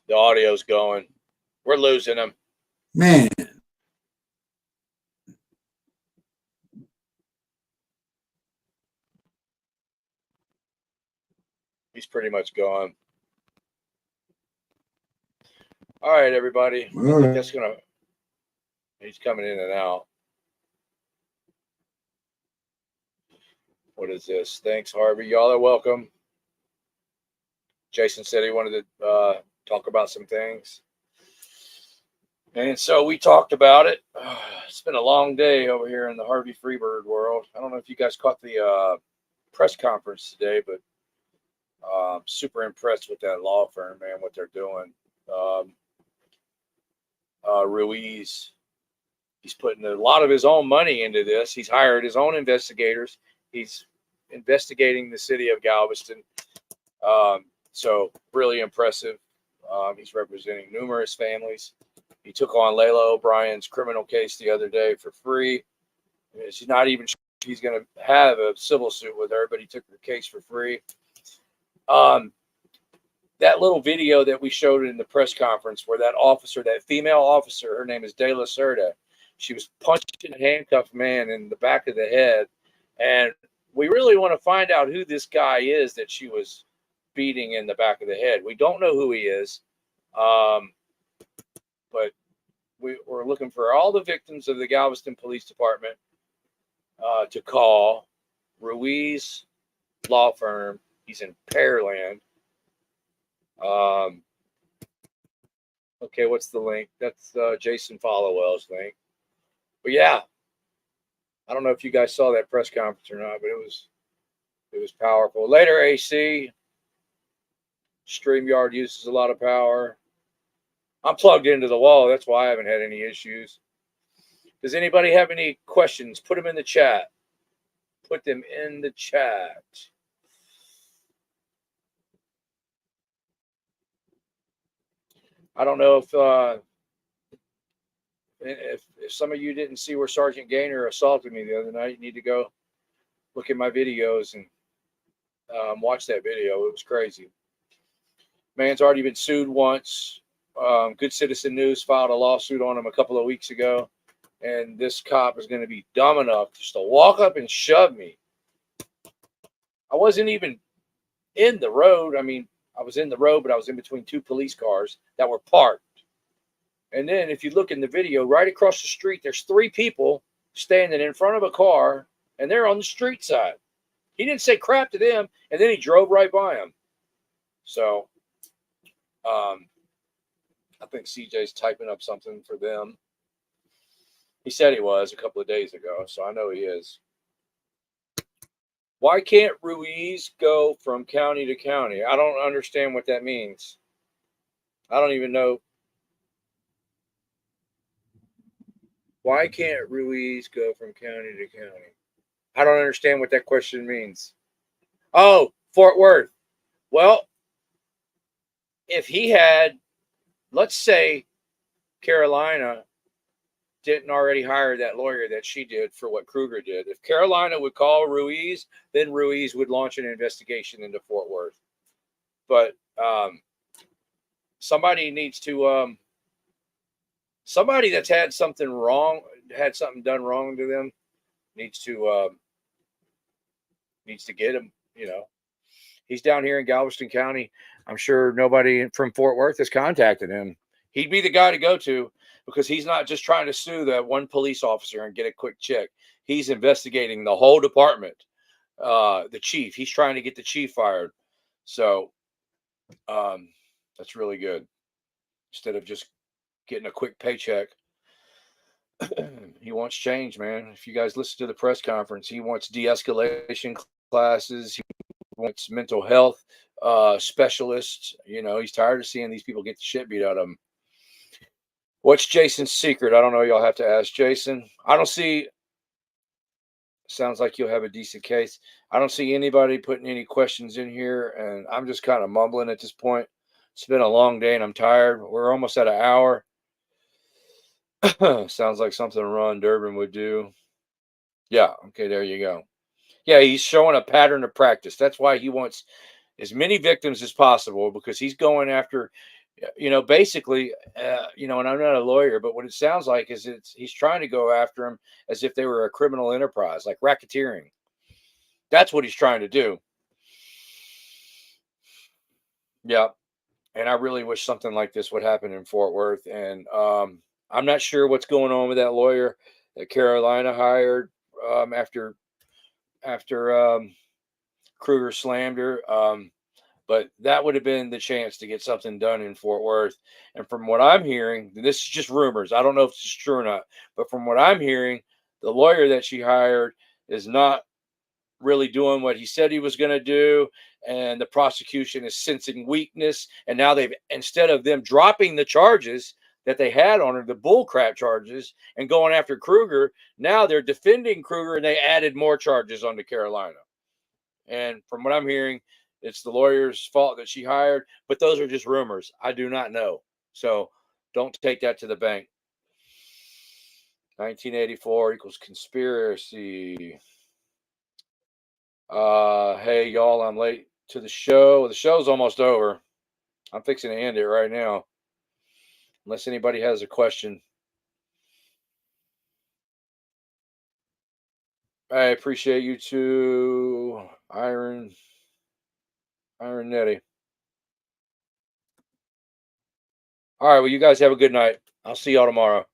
Speaker 1: The audio's going. We're losing him.
Speaker 2: Man.
Speaker 1: He's pretty much gone. All right, everybody. I think that's gonna. He's coming in and out. What is this? Thanks, Harvey. Y'all are welcome. Jason said he wanted to talk about some things. And so we talked about it. It's been a long day over here in the Harvey Freebird world. I don't know if you guys caught the press conference today, but I'm super impressed with that law firm, man, what they're doing. Ruiz, he's putting a lot of his own money into this. He's hired his own investigators. He's investigating the city of Galveston. So really impressive. He's representing numerous families. He took on Layla O'Brien's criminal case the other day for free. She's not even sure he's going to have a civil suit with her, but he took her case for free. That little video that we showed in the press conference where that officer, that female officer, her name is De La Cerda, she was punching a handcuffed man in the back of the head. And we really want to find out who this guy is that she was beating in the back of the head. We don't know who he is, but we're looking for all the victims of the Galveston Police Department to call Ruiz Law Firm. He's in Pearland. Okay, what's the link? That's Jason Followwell's link. But yeah, I don't know if you guys saw that press conference or not, but it was powerful. Later, AC. StreamYard uses a lot of power. I'm plugged into the wall. That's why I haven't had any issues. Does anybody have any questions? Put them in the chat. Put them in the chat. I don't know if some of you didn't see where Sergeant Gaynor assaulted me the other night. You need to go look at my videos and watch that video. It was crazy. Man's already been sued once. Good Citizen News filed a lawsuit on him a couple of weeks ago, and this cop is going to be dumb enough just to walk up and shove me. I wasn't even in the road. I mean, I was in the road, but I was in between two police cars that were parked. And then if you look in the video, right across the street, there's three people standing in front of a car, and they're on the street side. He didn't say crap to them, and then he drove right by them. So, I think CJ's typing up something for them. He said he was a couple of days ago, so I know he is. Why can't Ruiz go from county to county? I don't understand what that means. I don't even know. Why can't Ruiz go from county to county? I don't understand what that question means. Oh, Fort Worth. Well, if he had let's say Carolina didn't already hire that lawyer that she did for what Kruger did. If Carolina would call Ruiz, then Ruiz would launch an investigation into Fort Worth. But somebody needs to, somebody that's had something wrong, had something done wrong to them, needs to get him. You know, he's down here in Galveston County. I'm sure nobody from Fort Worth has contacted him. He'd be the guy to go to, because he's not just trying to sue that one police officer and get a quick check. He's investigating the whole department. The chief, he's trying to get the chief fired. So that's really good. Instead of just getting a quick paycheck, he wants change, man. If you guys listen to the press conference, he wants de-escalation classes. He wants mental health specialists. You know, he's tired of seeing these people get the shit beat out of him. What's Jason's secret? I don't know. Y'all have to ask Jason. I don't see. Sounds like you'll have a decent case. I don't see anybody putting any questions in here, and I'm just kind of mumbling at this point. It's been a long day, and I'm tired. We're almost at an hour. Sounds like something Ron Durbin would do. Yeah. Okay. There you go. Yeah, he's showing a pattern of practice. That's why he wants as many victims as possible, because he's going after, you know, basically, you know, and I'm not a lawyer, but what it sounds like is he's trying to go after them as if they were a criminal enterprise, like racketeering. That's what he's trying to do. Yeah. And I really wish something like this would happen in Fort Worth. And I'm not sure what's going on with that lawyer that Carolina hired after Kruger slammed her. But that would have been the chance to get something done in Fort Worth. And from what I'm hearing, this is just rumors. I don't know if it's true or not, but from what I'm hearing, the lawyer that she hired is not really doing what he said he was going to do. And the prosecution is sensing weakness. And now instead of them dropping the charges that they had on her, the bullcrap charges, and going after Kruger, now they're defending Kruger, and they added more charges onto Carolina. And from what I'm hearing, it's the lawyer's fault that she hired, but those are just rumors. I do not know. So don't take that to the bank. 1984 equals conspiracy. Hey, y'all, I'm late to the show. The show's almost over. I'm fixing to end it right now. Unless anybody has a question. I appreciate you too, Iron Netty. All right, well, you guys have a good night. I'll see y'all tomorrow.